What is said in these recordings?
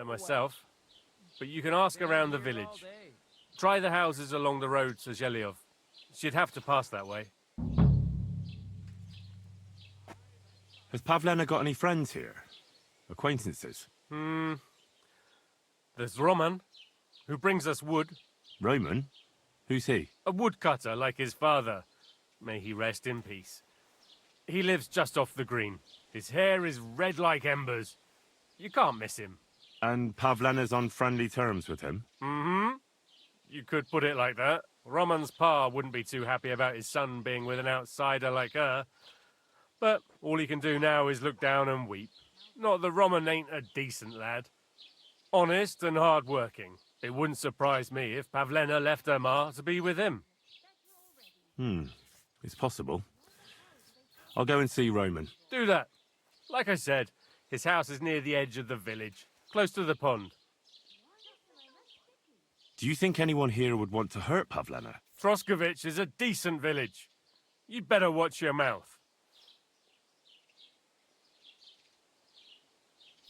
myself. But you can ask around the village. Try the houses along the road to Zhelyov. She'd have to pass that way. Has Pavlena got any friends here? Acquaintances? There's Roman, who brings us wood. Roman? Who's he? A woodcutter like his father. May he rest in peace. He lives just off the green. His hair is red like embers. You can't miss him. And Pavlena's on friendly terms with him? Mm-hmm. You could put it like that. Roman's pa wouldn't be too happy about his son being with an outsider like her. But all he can do now is look down and weep. Not that Roman ain't a decent lad. Honest and hard-working. It wouldn't surprise me if Pavlena left her ma to be with him. It's possible. I'll go and see Roman. Do that. Like I said, his house is near the edge of the village, close to the pond. Do you think anyone here would want to hurt Pavlena? Troskovich is a decent village. You'd better watch your mouth.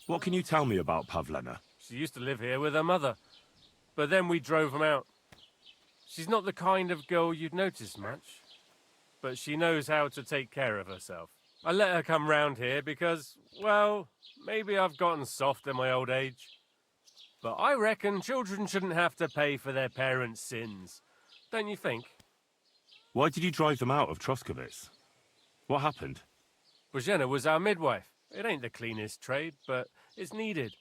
What can you tell me about Pavlena? She used to live here with her mother, but then we drove them out. She's not the kind of girl you'd notice much, but she knows how to take care of herself. I let her come round here because, well, maybe I've gotten soft in my old age. But I reckon children shouldn't have to pay for their parents' sins. Don't you think? Why did you drive them out of Troskovitz? What happened? Bożena was our midwife. It ain't the cleanest trade, but it's needed.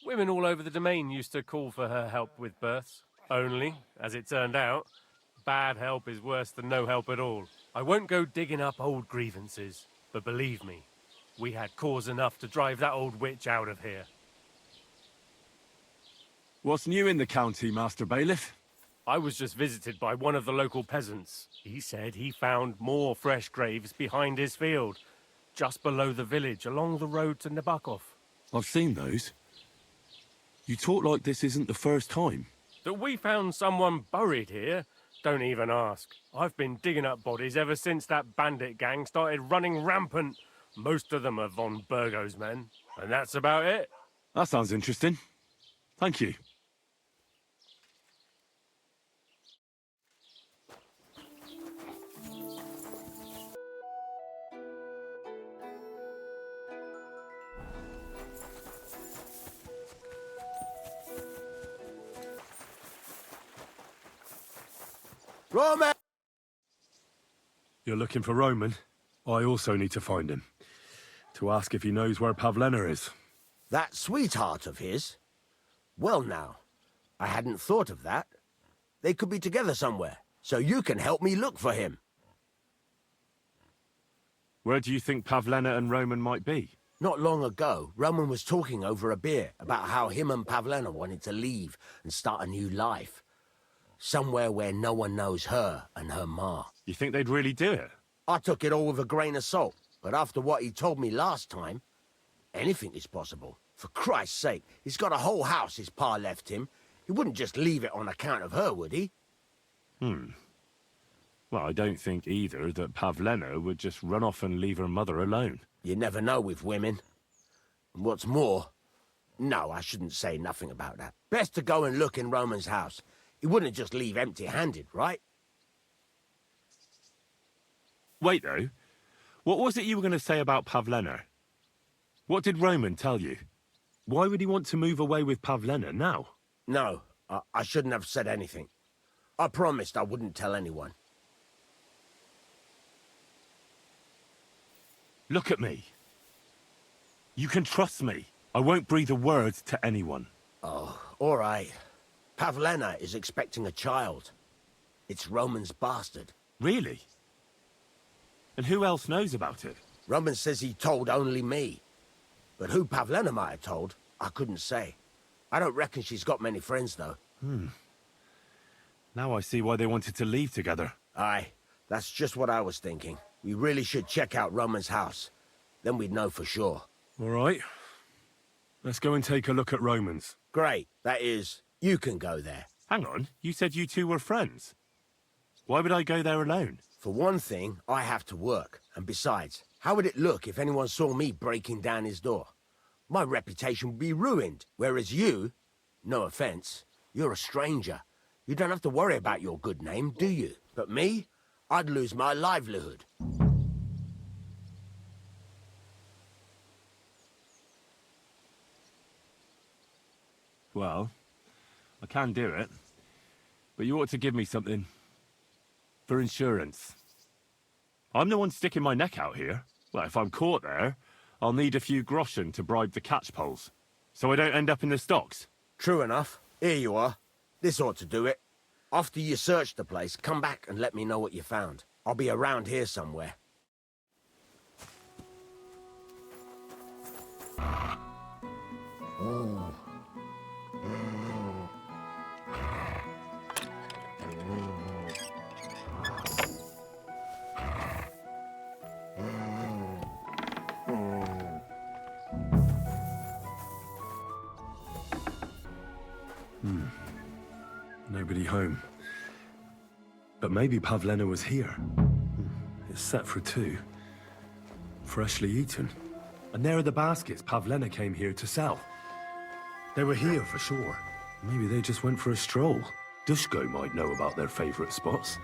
Women all over the domain used to call for her help with births. Only, as it turned out, bad help is worse than no help at all. I won't go digging up old grievances, but believe me, we had cause enough to drive that old witch out of here. What's new in the county, Master Bailiff? I was just visited by one of the local peasants. He said he found more fresh graves behind his field, just below the village, along the road to Nabokov. I've seen those. You talk like this isn't the first time. That we found someone buried here? Don't even ask. I've been digging up bodies ever since that bandit gang started running rampant. Most of them are von Burgo's men, and that's about it. That sounds interesting. Thank you. Roman! You're looking for Roman? I also need to find him. To ask if he knows where Pavlena is. That sweetheart of his? Well now, I hadn't thought of that. They could be together somewhere, so you can help me look for him. Where do you think Pavlena and Roman might be? Not long ago, Roman was talking over a beer about how him and Pavlena wanted to leave and start a new life. Somewhere where no one knows her and her ma. You think they'd really do it? I took it all with a grain of salt, but after what he told me last time, anything is possible. For Christ's sake, he's got a whole house his pa left him. He wouldn't just leave it on account of her, would he? Well, I don't think either that Pavlena would just run off and leave her mother alone. You never know with women. And what's more... No, I shouldn't say nothing about that. Best to go and look in Roman's house. He wouldn't just leave empty-handed, right? Wait, though. What was it you were going to say about Pavlena? What did Roman tell you? Why would he want to move away with Pavlena now? No, I shouldn't have said anything. I promised I wouldn't tell anyone. Look at me. You can trust me. I won't breathe a word to anyone. Oh, all right. Pavlena is expecting a child. It's Roman's bastard. Really? And who else knows about it? Roman says he told only me. But who Pavlena might have told, I couldn't say. I don't reckon she's got many friends, though. Now I see why they wanted to leave together. Aye, that's just what I was thinking. We really should check out Roman's house. Then we'd know for sure. All right. Let's go and take a look at Roman's. Great. That is, you can go there. Hang on, you said you two were friends. Why would I go there alone? For one thing, I have to work. And besides, how would it look if anyone saw me breaking down his door? My reputation would be ruined. Whereas you, no offense, you're a stranger. You don't have to worry about your good name, do you? But me, I'd lose my livelihood. Well, I can do it. But you ought to give me something for insurance. I'm the one sticking my neck out here. Well, if I'm caught there, I'll need a few groschen to bribe the catchpoles, so I don't end up in the stocks. True enough. Here you are. This ought to do it. After you search the place, come back and let me know what you found. I'll be around here somewhere. Nobody home. But maybe Pavlena was here. It's set for 2. Freshly eaten. And there are the baskets Pavlena came here to sell. They were here for sure. Maybe they just went for a stroll. Dushko might know about their favorite spots.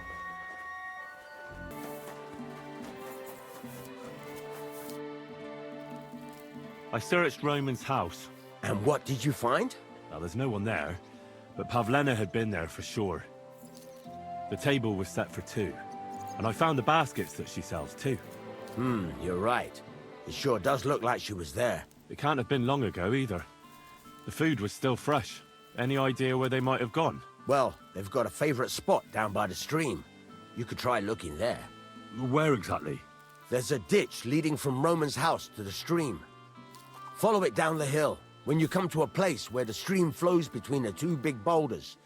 I searched Roman's house. And what did you find? Now, there's no one there, but Pavlena had been there for sure. The table was set for 2, and I found the baskets that she sells too. You're right. It sure does look like she was there. It can't have been long ago either. The food was still fresh. Any idea where they might have gone? Well, they've got a favorite spot down by the stream. You could try looking there. Where exactly? There's a ditch leading from Roman's house to the stream. Follow it down the hill. When you come to a place where the stream flows between the 2 big boulders,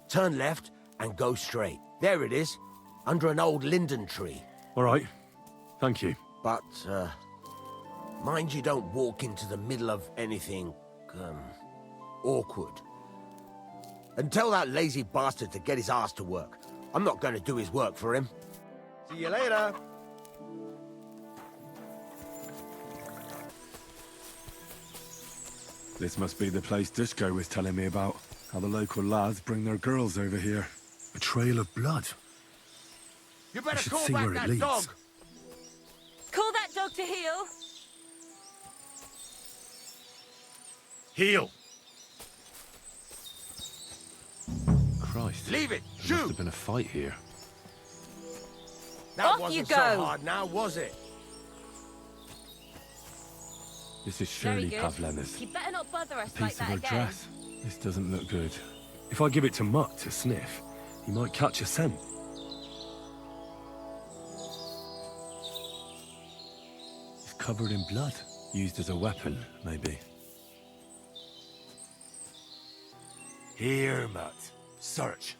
turn left and go straight. There it is, under an old linden tree. All right. Thank you. But, mind you don't walk into the middle of anything, awkward. And tell that lazy bastard to get his ass to work. I'm not going to do his work for him. See you later. This must be the place Dushko was telling me about. How the local lads bring their girls over here. A trail of blood. You I better should call see back where it that leads. dog. Call that dog to heel. Heel! Christ. Leave it. There must Shoot. have been a fight here. That Off wasn't you so go. hard now, was it? This is Very surely good. Pavlena's. You better not bother us Piece like of that her again. dress. This doesn't look good. If I give it to Mutt to sniff, he might catch a scent. It's covered in blood. Used as a weapon, maybe. Here, Mutt. Search.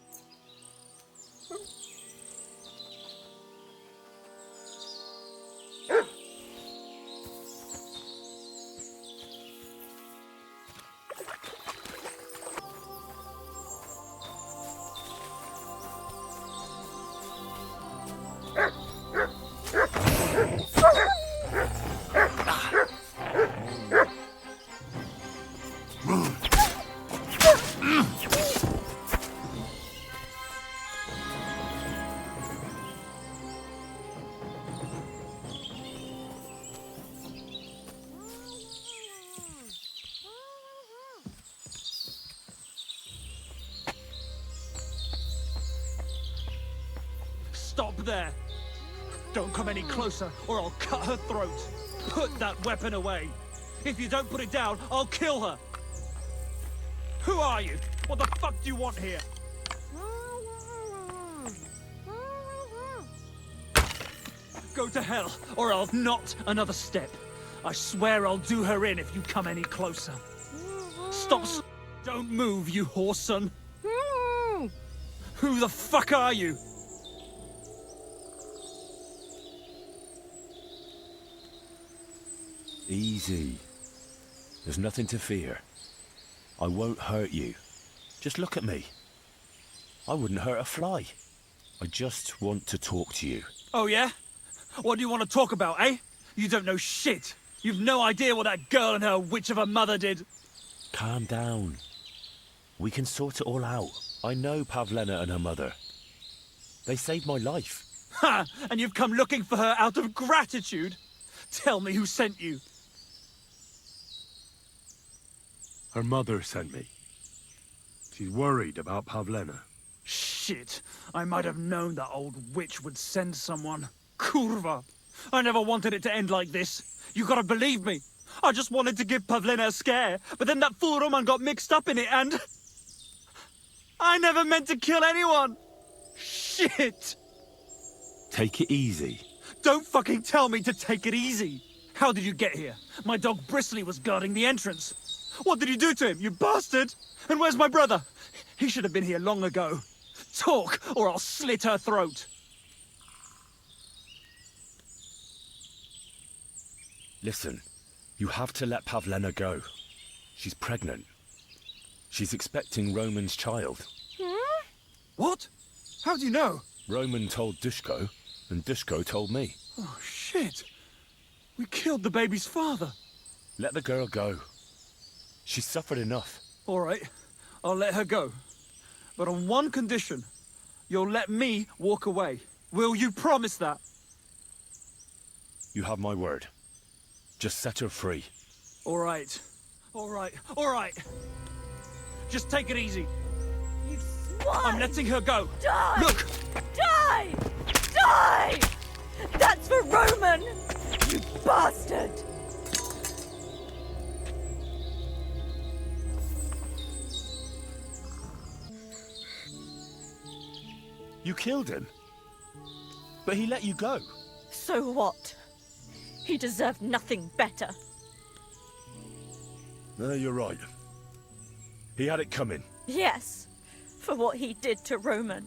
Stop there! Don't come any closer, or I'll cut her throat. Put that weapon away. If you don't put it down, I'll kill her. Who are you? What the fuck do you want here? Go to hell, or I'll not another step. I swear I'll do her in if you come any closer. Stop! Don't move, you whoreson. Who the fuck are you? Easy. There's nothing to fear. I won't hurt you. Just look at me. I wouldn't hurt a fly. I just want to talk to you. Oh, yeah? What do you want to talk about, eh? You don't know shit. You've no idea what that girl and her witch of a mother did. Calm down. We can sort it all out. I know Pavlena and her mother. They saved my life. Ha! And you've come looking for her out of gratitude? Tell me who sent you. Her mother sent me. She's worried about Pavlena. Shit. I might have known that old witch would send someone. Kurva. I never wanted it to end like this. You gotta believe me. I just wanted to give Pavlena a scare, but then that fool Roman got mixed up in it and... I never meant to kill anyone! Shit! Take it easy. Don't fucking tell me to take it easy! How did you get here? My dog Bristly was guarding the entrance. What did you do to him, you bastard? And where's my brother? He should have been here long ago. Talk, or I'll slit her throat. Listen, you have to let Pavlena go. She's pregnant. She's expecting Roman's child. What? How do you know? Roman told Dushko, and Dushko told me. Oh, shit. We killed the baby's father. Let the girl go. She's suffered enough. All right, I'll let her go. But on one condition. You'll let me walk away. Will you promise that? You have my word. Just set her free. All right. All right. All right. Just take it easy. You swine! I'm letting her go. Die! Look! Die! Die! That's for Roman! You bastard! You killed him. But he let you go. So what? He deserved nothing better. No, you're right. He had it coming. Yes, for what he did to Roman.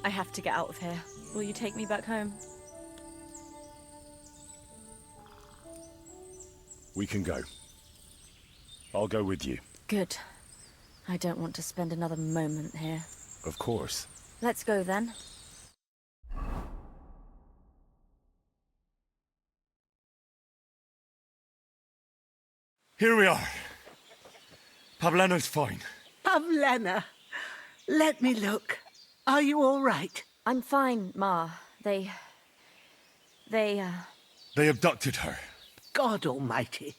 I have to get out of here. Will you take me back home? We can go. I'll go with you. Good. I don't want to spend another moment here. Of course. Let's go then. Here we are. Pavlena's fine. Pavlena, let me look. Are you all right? I'm fine, Ma. They They abducted her. God almighty.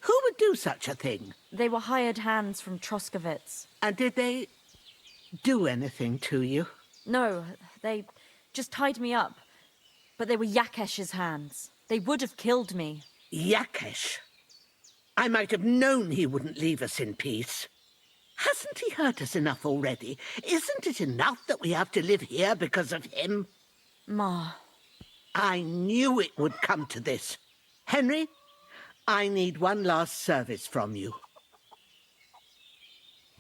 Who would do such a thing? were hired hands from Troskovitz. And did they do anything to you? No, they just tied me up. But they were Yakesh's hands. They would have killed me. Yakesh. I might have known he wouldn't leave us in peace. Hasn't he hurt us enough already? Isn't it enough that we have to live here because of him? Ma. I knew it would come to this. Henry, I need one last service from you.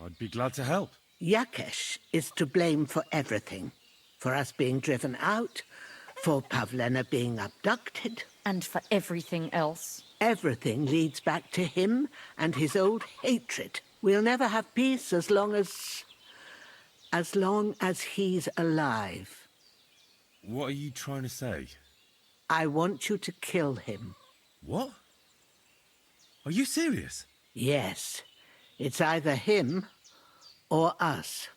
I'd be glad to help. Yakesh is to blame for everything. For us being driven out, for Pavlena being abducted. And for everything else. Everything leads back to him and his old hatred. We'll never have peace as long as he's alive. What are you trying to say? I want you to kill him. What? Are you serious? Yes. It's either him or us.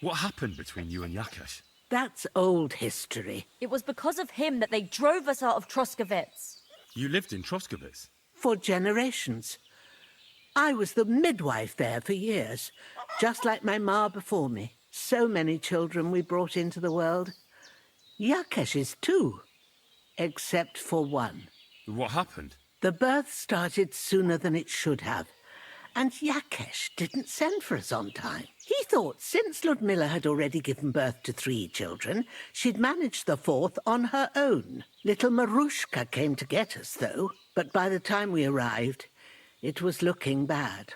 What happened between you and Yakesh? That's old history. It was because of him that they drove us out of Troskovitz. You lived in Troskovitz. For generations. I was the midwife there for years, just like my ma before me. So many children we brought into the world. Yakesh's too, except for one. What happened? The birth started sooner than it should have, and Yakesh didn't send for us on time. He thought since Ludmilla had already given birth to 3 children, she'd manage the 4th on her own. Little Marushka came to get us, though, but by the time we arrived, it was looking bad.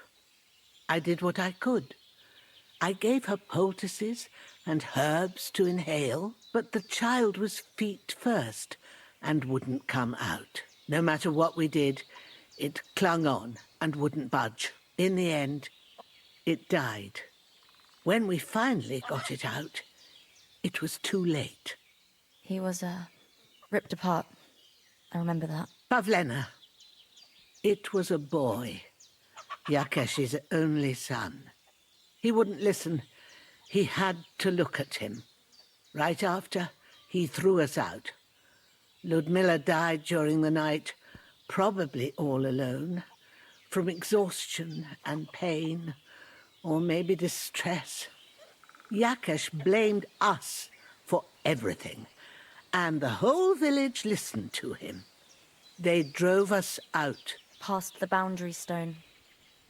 I did what I could. I gave her poultices and herbs to inhale, but the child was feet first and wouldn't come out. No matter what we did, it clung on and wouldn't budge. In the end, it died. When we finally got it out, it was too late. He was, ripped apart. I remember that. Pavlena. It was a boy. Yakesh's only son. He wouldn't listen. He had to look at him. Right after, he threw us out. Ludmilla died during the night, probably all alone, from exhaustion and pain, or maybe distress. Yakesh blamed us for everything, and the whole village listened to him. They drove us out. Past the boundary stone.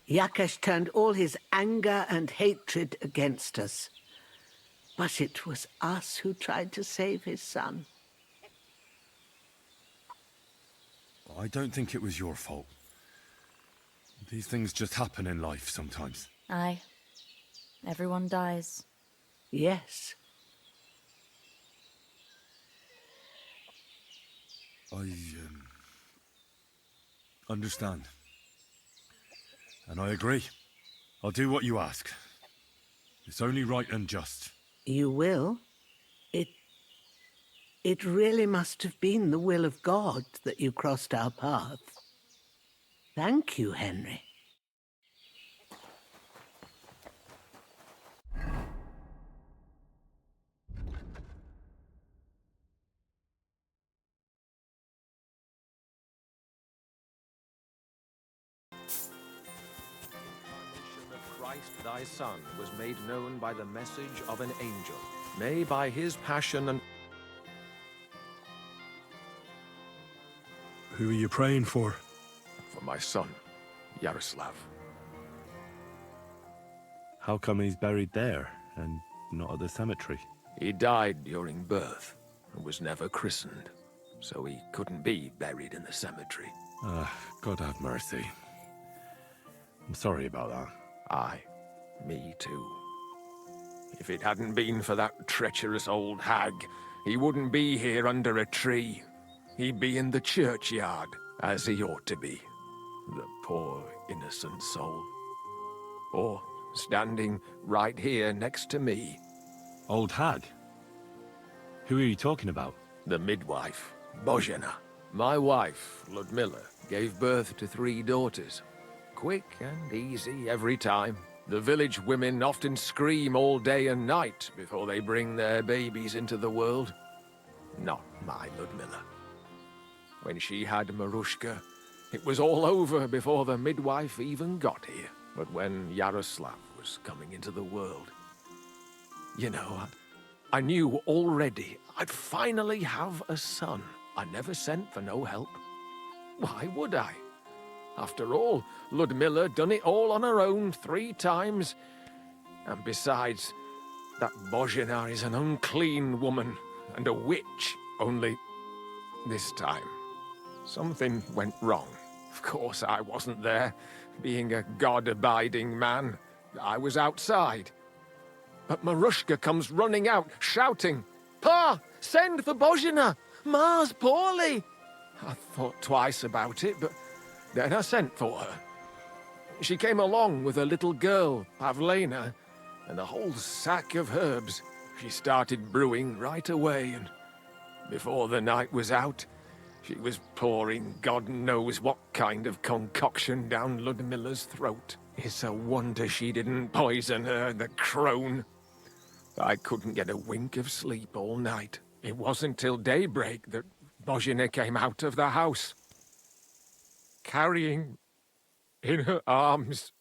Yakesh turned all his anger and hatred against us. But it was us who tried to save his son. I don't think it was your fault. These things just happen in life sometimes. Aye. Everyone dies. Yes. I understand. And I agree. I'll do what you ask. It's only right and just. You will? It really must have been the will of God that you crossed our path. Thank you, Henry. Christ thy Son was made known by the message of an angel. May by his passion and... Who are you praying for? For my son, Yaroslav. How come he's buried there and not at the cemetery? He died during birth and was never christened, so he couldn't be buried in the cemetery. God have mercy. I'm sorry about that. Aye, me too. If it hadn't been for that treacherous old hag, he wouldn't be here under a tree. He'd be in the churchyard, as he ought to be. The poor, innocent soul. Or standing right here next to me. Old hag? Who are you talking about? The midwife, Bozhena. My wife, Ludmilla, gave birth to 3 daughters. Quick and easy every time. The village women often scream all day and night before they bring their babies into the world. Not my Ludmilla. When she had Marushka, it was all over before the midwife even got here. But when Yaroslav was coming into the world, you know, I knew already I'd finally have a son. I never sent for no help. Why would I? After all, Ludmilla done it all on her own 3 times. And besides, that Bozhena is an unclean woman and a witch. Only this time, something went wrong. Of course, I wasn't there. Being a God-abiding man, I was outside. But Marushka comes running out, shouting, "Pa, send for Bozhena! Ma's poorly!" I thought twice about it, but then I sent for her. She came along with a little girl, Pavlena, and a whole sack of herbs. She started brewing right away, and before the night was out, she was pouring God knows what kind of concoction down Ludmilla's throat. It's a wonder she didn't poison her, the crone. I couldn't get a wink of sleep all night. It wasn't till daybreak that Bozhena came out of the house, carrying in her arms.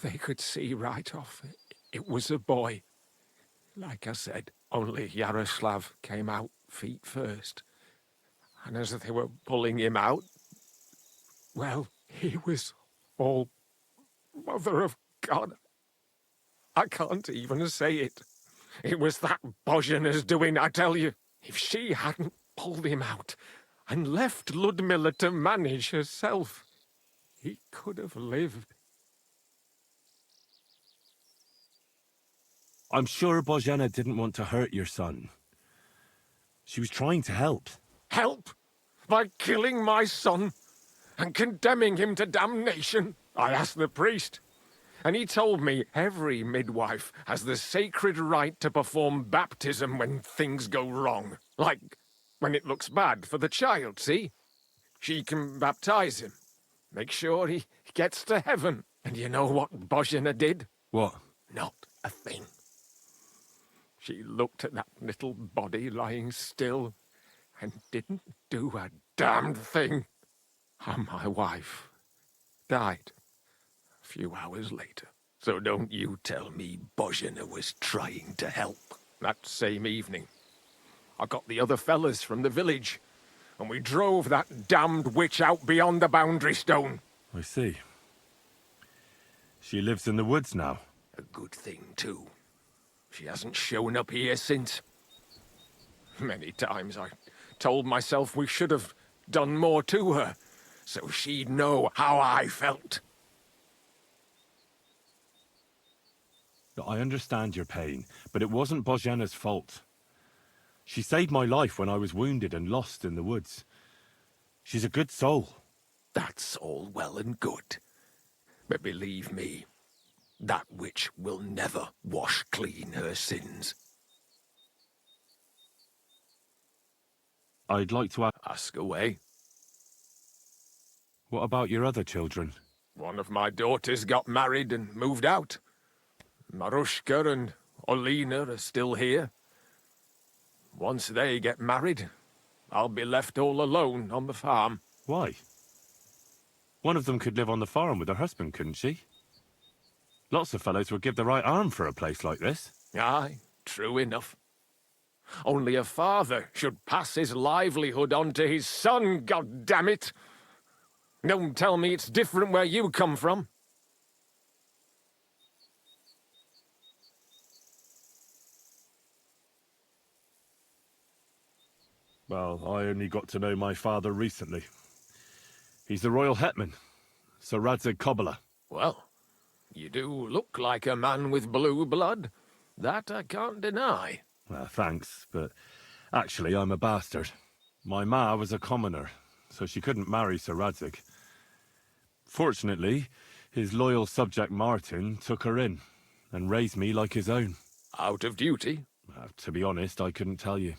They could see right off it was a boy. Like I said, only Yaroslav came out feet first. And as they were pulling him out, well, he was all Mother of God. I can't even say it. It was that Bozhena's doing, I tell you. If she hadn't pulled him out and left Ludmilla to manage herself, he could have lived. I'm sure Bozhena didn't want to hurt your son. She was trying to help. Help? By killing my son and condemning him to damnation? I asked the priest. And he told me every midwife has the sacred right to perform baptism when things go wrong. Like when it looks bad for the child, see? She can baptize him. Make sure he gets to heaven. And you know what Bozhena did? What? Not a thing. She looked at that little body lying still and didn't do a damned thing. And my wife died a few hours later. So don't you tell me Bozhena was trying to help. That same evening, I got the other fellas from the village, and we drove that damned witch out beyond the boundary stone. I see. She lives in the woods now. A good thing, too. She hasn't shown up here since. Many times I told myself we should have done more to her, so she'd know how I felt. I understand your pain, but it wasn't Bozhena's fault. She saved my life when I was wounded and lost in the woods. She's a good soul. That's all well and good. But believe me, that witch will never wash clean her sins. I'd like to Ask away. What about your other children? One of my daughters got married and moved out. Marushka and Olina are still here. Once they get married, I'll be left all alone on the farm. Why? One of them could live on the farm with her husband, couldn't she? Lots of fellows would give the right arm for a place like this. Aye, true enough. Only a father should pass his livelihood on to his son, goddammit! Don't tell me it's different where you come from. Well, I only got to know my father recently. He's the royal hetman, Sir Radzig Kobyla. Well, you do look like a man with blue blood. That I can't deny. Well, thanks, but actually I'm a bastard. My ma was a commoner, so she couldn't marry Sir Radzig. Fortunately, his loyal subject Martin took her in and raised me like his own. Out of duty? To be honest, I couldn't tell you.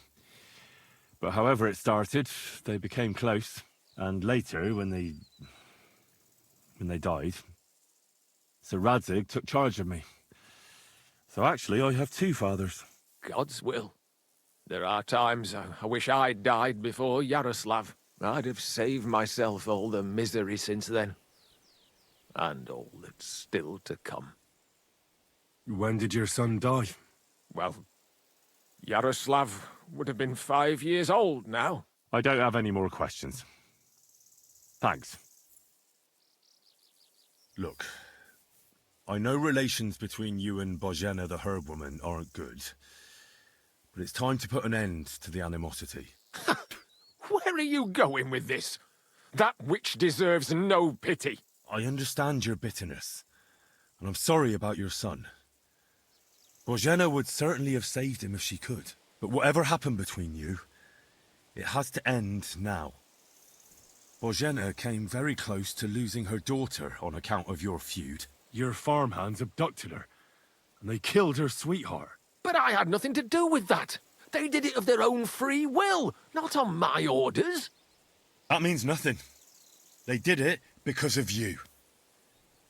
But however it started, they became close. And later, when they died, Sir Radzig took charge of me. So actually, I have two fathers. God's will. There are times I wish I'd died before Yaroslav. I'd have saved myself all the misery since then. And all that's still to come. When did your son die? Well, Yaroslav would have been 5 years old now. I don't have any more questions. Thanks. Look, I know relations between you and Bozhena the herb woman aren't good, but it's time to put an end to the animosity. Where are you going with this? That witch deserves no pity. I understand your bitterness, and I'm sorry about your son. Bozhena would certainly have saved him if she could, but whatever happened between you, it has to end now. Bozhena came very close to losing her daughter on account of your feud. Your farmhands abducted her, and they killed her sweetheart. But I had nothing to do with that. They did it of their own free will, not on my orders. That means nothing. They did it because of you.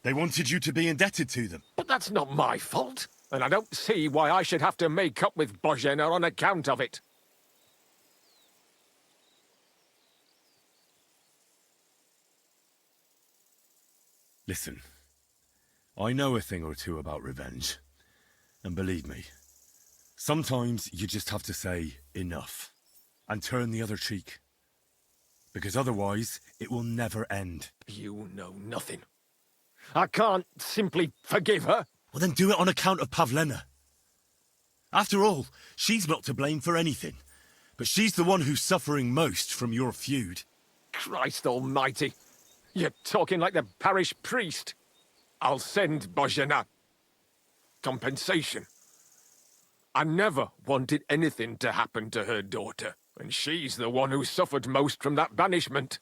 They wanted you to be indebted to them. But that's not my fault, and I don't see why I should have to make up with Bozhena on account of it. Listen, I know a thing or two about revenge. And believe me, sometimes you just have to say enough and turn the other cheek. Because otherwise, it will never end. You know nothing. I can't simply forgive her. Well, then do it on account of Pavlena. After all, she's not to blame for anything. But she's the one who's suffering most from your feud. Christ almighty. You're talking like the parish priest. I'll send Bozhena compensation. I never wanted anything to happen to her daughter, and she's the one who suffered most from that banishment.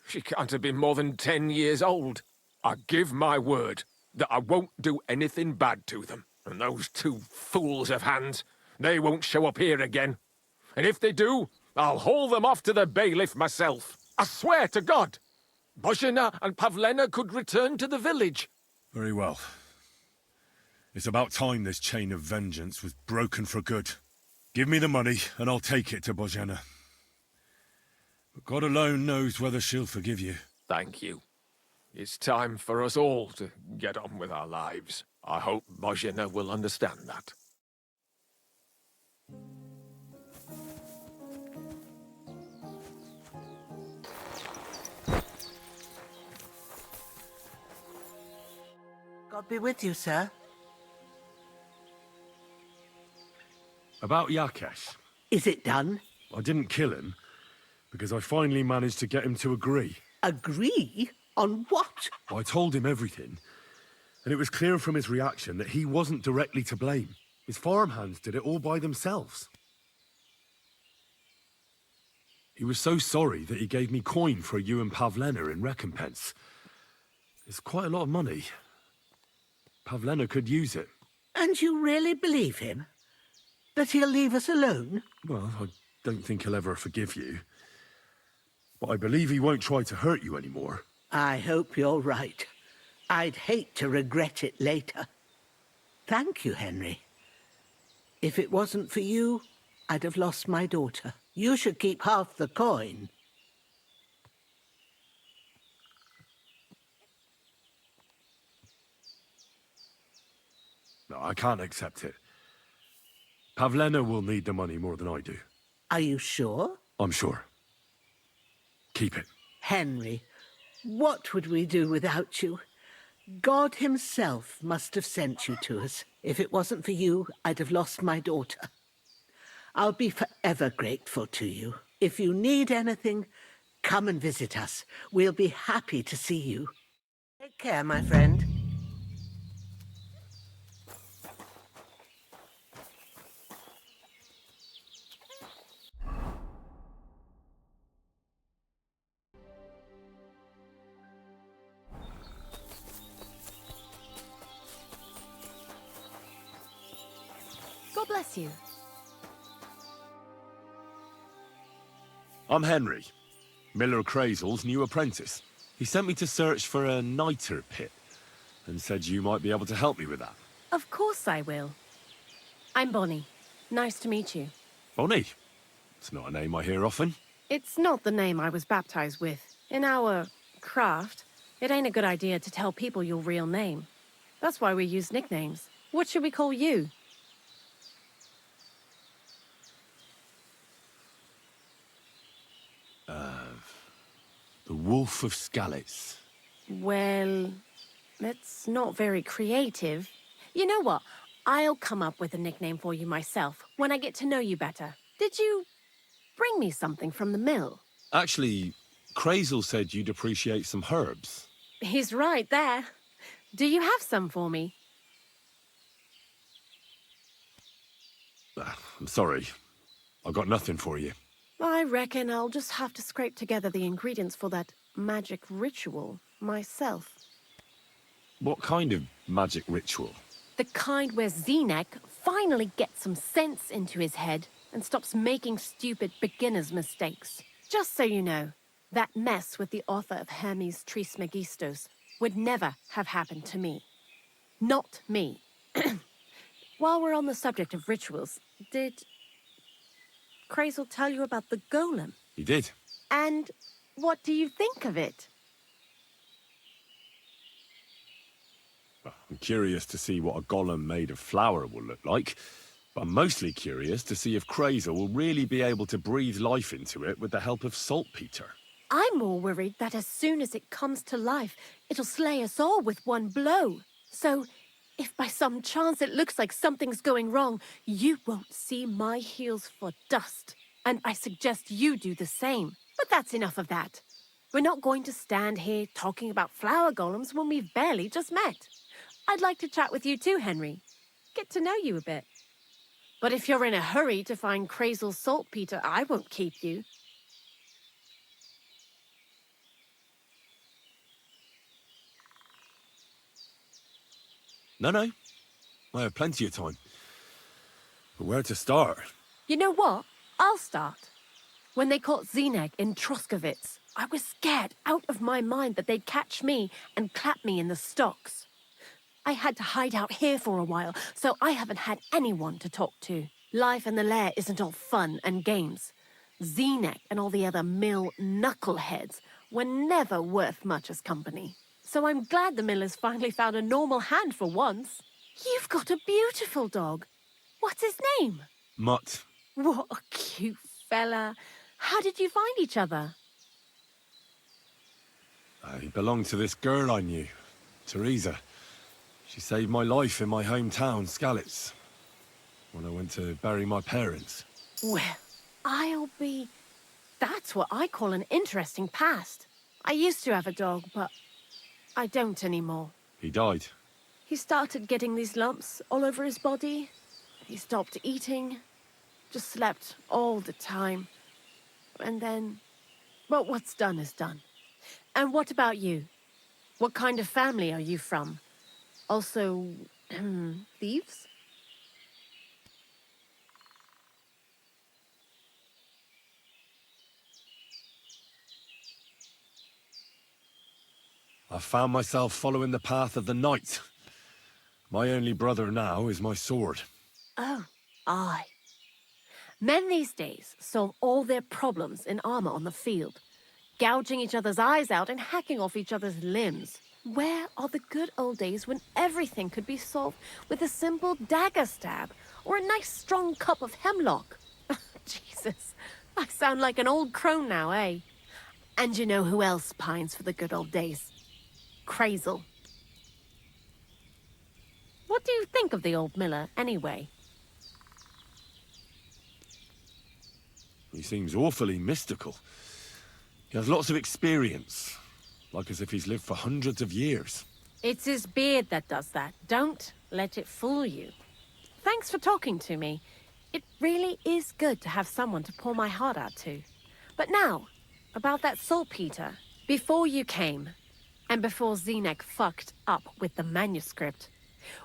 She can't have been more than 10 years old. I give my word, that I won't do anything bad to them. And those two fools of hands, they won't show up here again. And if they do, I'll haul them off to the bailiff myself. I swear to God. Bozhena and Pavlena could return to the village. Very well. It's about time this chain of vengeance was broken for good. Give me the money, and I'll take it to Bozhena. But God alone knows whether she'll forgive you. Thank you. It's time for us all to get on with our lives. I hope Bozhena will understand that. God be with you, sir. About Yakesh. Is it done? I didn't kill him, because I finally managed to get him to agree. Agree? On what? I told him everything, and it was clear from his reaction that he wasn't directly to blame. His farmhands did it all by themselves. He was so sorry that he gave me coin for you and Pavlena in recompense. It's quite a lot of money. Pavlena could use it. And you really believe him? That he'll leave us alone? Well, I don't think he'll ever forgive you. But I believe he won't try to hurt you anymore. I hope you're right. I'd hate to regret it later. Thank you, Henry. If it wasn't for you, I'd have lost my daughter. You should keep half the coin. No, I can't accept it. Pavlena will need the money more than I do. Are you sure? I'm sure. Keep it. Henry, what would we do without you? God himself must have sent you to us. If it wasn't for you, I'd have lost my daughter. I'll be forever grateful to you. If you need anything, come and visit us. We'll be happy to see you. Take care, my friend. God bless you. I'm Henry, Miller Crazel's new apprentice. He sent me to search for a niter pit and said you might be able to help me with that. Of course I will. I'm Bonnie. Nice to meet you. Bonnie? It's not a name I hear often. It's not the name I was baptized with. In our craft, it ain't a good idea to tell people your real name. That's why we use nicknames. What should we call you? The Wolf of Skalitz. Well, that's not very creative. You know what? I'll come up with a nickname for you myself when I get to know you better. Did you bring me something from the mill? Actually, Crazel said you'd appreciate some herbs. He's right there. Do you have some for me? I'm sorry. I've got nothing for you. I reckon I'll just have to scrape together the ingredients for that magic ritual myself. What kind of magic ritual? The kind where Zenek finally gets some sense into his head and stops making stupid beginner's mistakes. Just so you know, that mess with the author of Hermes Trismegistos would never have happened to me. Not me. While we're on the subject of rituals, did Crazel tell you about the golem? He did. And what do you think of it? I'm curious to see what a golem made of flour will look like, but I'm mostly curious to see if Crazel will really be able to breathe life into it with the help of saltpeter. I'm more worried that as soon as it comes to life, it'll slay us all with one blow. So, if by some chance it looks like something's going wrong, you won't see my heels for dust. And I suggest you do the same. But that's enough of that. We're not going to stand here talking about flower golems when we've barely just met. I'd like to chat with you too, Henry. Get to know you a bit. But if you're in a hurry to find Crazel's saltpeter, I won't keep you. No. I have plenty of time. But where to start? You know what? I'll start. When they caught Zineg in Troskovitz, I was scared out of my mind that they'd catch me and clap me in the stocks. I had to hide out here for a while, so I haven't had anyone to talk to. Life in the lair isn't all fun and games. Zineg and all the other mill knuckleheads were never worth much as company. So I'm glad the miller's finally found a normal hand for once. You've got a beautiful dog. What's his name? Mutt. What a cute fella. How did you find each other? He belonged to this girl I knew, Teresa. She saved my life in my hometown, Skalitz, when I went to bury my parents. Well, That's what I call an interesting past. I used to have a dog, but I don't anymore. He died. He started getting these lumps all over his body. He stopped eating, just slept all the time. And then, well, what's done is done. And what about you? What kind of family are you from? Also, thieves? I found myself following the path of the night. My only brother now is my sword. Oh, aye. Men these days solve all their problems in armor on the field, gouging each other's eyes out and hacking off each other's limbs. Where are the good old days when everything could be solved with a simple dagger stab or a nice strong cup of hemlock? Jesus, I sound like an old crone now, eh? And you know who else pines for the good old days? Crazel. What do you think of the old miller, anyway? He seems awfully mystical. He has lots of experience, like as if he's lived for hundreds of years. It's his beard that does that. Don't let it fool you. Thanks for talking to me. It really is good to have someone to pour my heart out to. But now, about that saltpeter. Before you came, and before Zineg fucked up with the manuscript,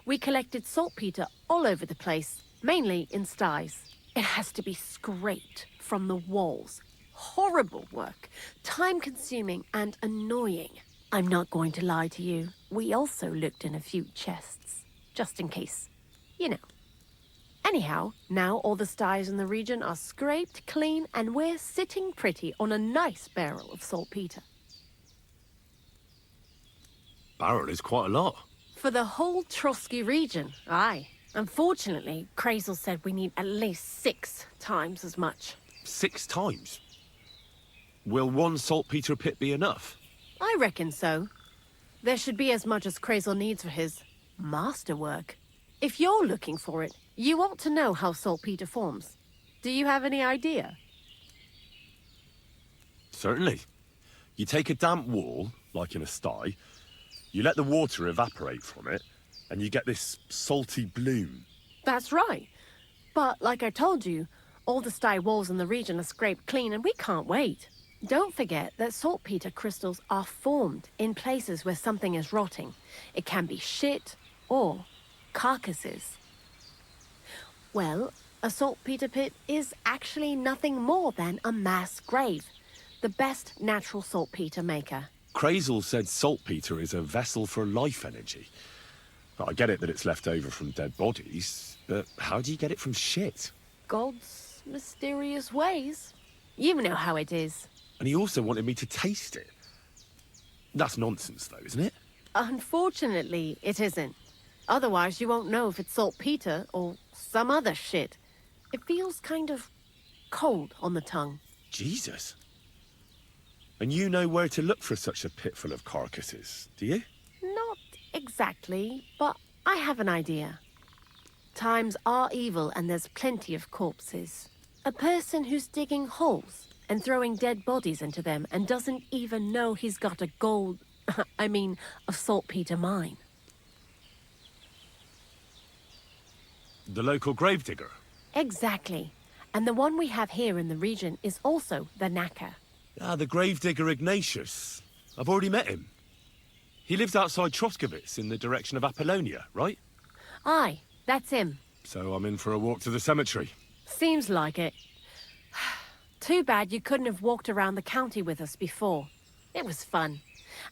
we collected saltpeter all over the place, mainly in sties. It has to be scraped from the walls. Horrible work, time-consuming and annoying. I'm not going to lie to you. We also looked in a few chests, just in case. You know. Anyhow, now all the sties in the region are scraped clean and we're sitting pretty on a nice barrel of saltpeter. Barrel is quite a lot. For the whole Trotsky region, aye. Unfortunately, Crazel said we need at least 6 times as much. 6 times? Will one saltpeter pit be enough? I reckon so. There should be as much as Crazel needs for his masterwork. If you're looking for it, you ought to know how saltpeter forms. Do you have any idea? Certainly. You take a damp wall, like in a sty, you let the water evaporate from it, and you get this salty bloom. That's right. But like I told you, all the sty walls in the region are scraped clean and we can't wait. Don't forget that saltpeter crystals are formed in places where something is rotting. It can be shit or carcasses. Well, a saltpeter pit is actually nothing more than a mass grave. The best natural saltpeter maker. Crazel said saltpeter is a vessel for life energy. Well, I get it that it's left over from dead bodies, but how do you get it from shit? God's mysterious ways. You know how it is. And he also wanted me to taste it. That's nonsense, though, isn't it? Unfortunately, it isn't. Otherwise, you won't know if it's saltpeter or some other shit. It feels kind of cold on the tongue. Jesus. And you know where to look for such a pit full of carcasses, do you? Not exactly, but I have an idea. Times are evil and there's plenty of corpses. A person who's digging holes and throwing dead bodies into them and doesn't even know he's got a a saltpeter mine. The local gravedigger? Exactly. And the one we have here in the region is also the knacker. Ah, the gravedigger Ignatius. I've already met him. He lives outside Troskovitz in the direction of Apollonia, right? Aye, that's him. So I'm in for a walk to the cemetery. Seems like it. Too bad you couldn't have walked around the county with us before. It was fun.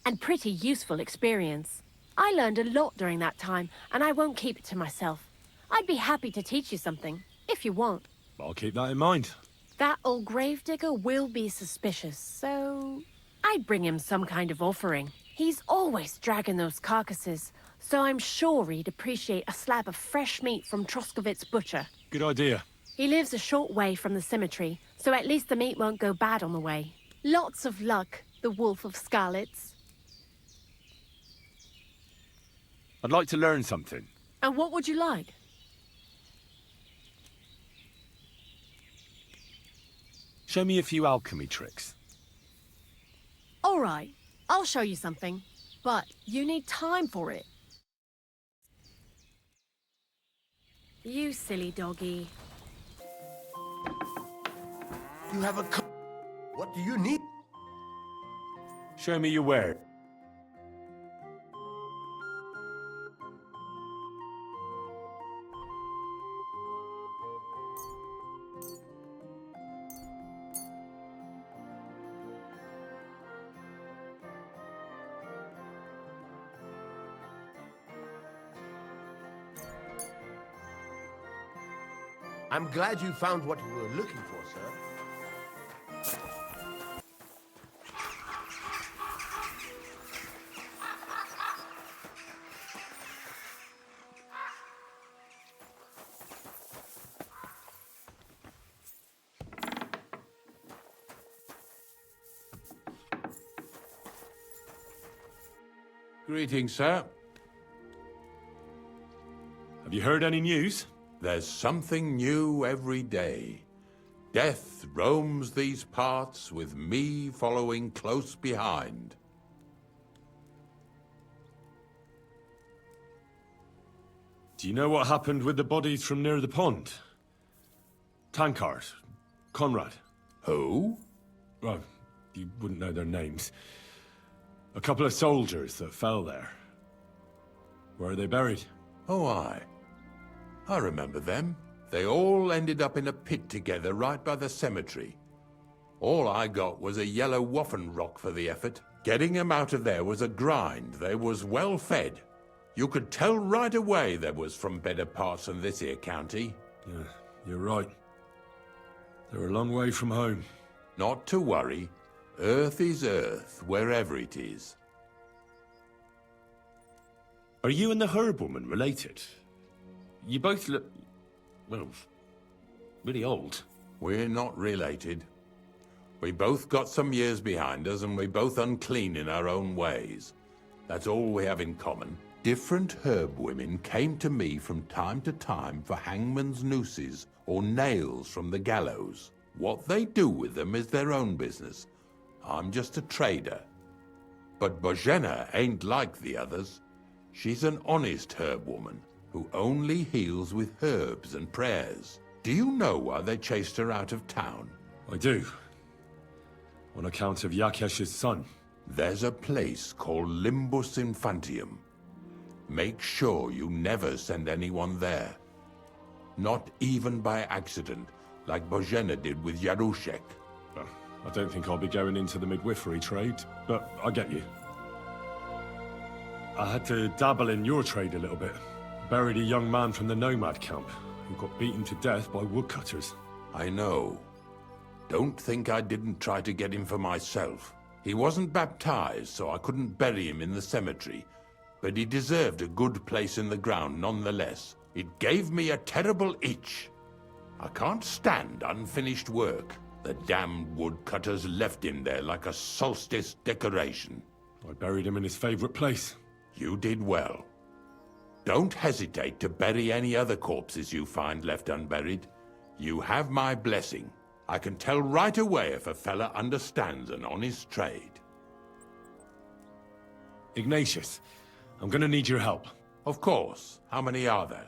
And pretty useful experience. I learned a lot during that time, and I won't keep it to myself. I'd be happy to teach you something, if you want. I'll keep that in mind. That old gravedigger will be suspicious, so I'd bring him some kind of offering. He's always dragging those carcasses, so I'm sure he'd appreciate a slab of fresh meat from Troskovitz Butcher. Good idea. He lives a short way from the cemetery, so at least the meat won't go bad on the way. Lots of luck, the Wolf of Skalitz. I'd like to learn something. And what would you like? Show me a few alchemy tricks. All right, I'll show you something, but you need time for it. You silly doggy. You have a What do you need? Show me your word. I'm glad you found what you were looking for, sir. Greetings, sir. Have you heard any news? There's something new every day. Death roams these parts, with me following close behind. Do you know what happened with the bodies from near the pond? Tankard, Conrad. Who? Well, you wouldn't know their names. A couple of soldiers that fell there. Where are they buried? Oh, I remember them. They all ended up in a pit together right by the cemetery. All I got was a yellow waffen rock for the effort. Getting them out of there was a grind. They was well fed. You could tell right away they was from better parts than this here county. Yeah, you're right. They're a long way from home. Not to worry. Earth is Earth, wherever it is. Are you and the herb woman related? You both look, well, really old. We're not related. We both got some years behind us, and we're both unclean in our own ways. That's all we have in common. Different herb women came to me from time to time for hangman's nooses or nails from the gallows. What they do with them is their own business. I'm just a trader. But Bozhena ain't like the others. She's an honest herb woman who only heals with herbs and prayers. Do you know why they chased her out of town? I do. On account of Yakesh's son. There's a place called Limbus Infantium. Make sure you never send anyone there. Not even by accident, like Bozhena did with Yarushek. Well, I don't think I'll be going into the midwifery trade, but I get you. I had to dabble in your trade a little bit. Buried a young man from the nomad camp, who got beaten to death by woodcutters. I know. Don't think I didn't try to get him for myself. He wasn't baptized, so I couldn't bury him in the cemetery. But he deserved a good place in the ground nonetheless. It gave me a terrible itch. I can't stand unfinished work. The damned woodcutters left him there like a solstice decoration. I buried him in his favorite place. You did well. Don't hesitate to bury any other corpses you find left unburied. You have my blessing. I can tell right away if a fella understands an honest trade. Ignatius, I'm gonna need your help. Of course. How many are there?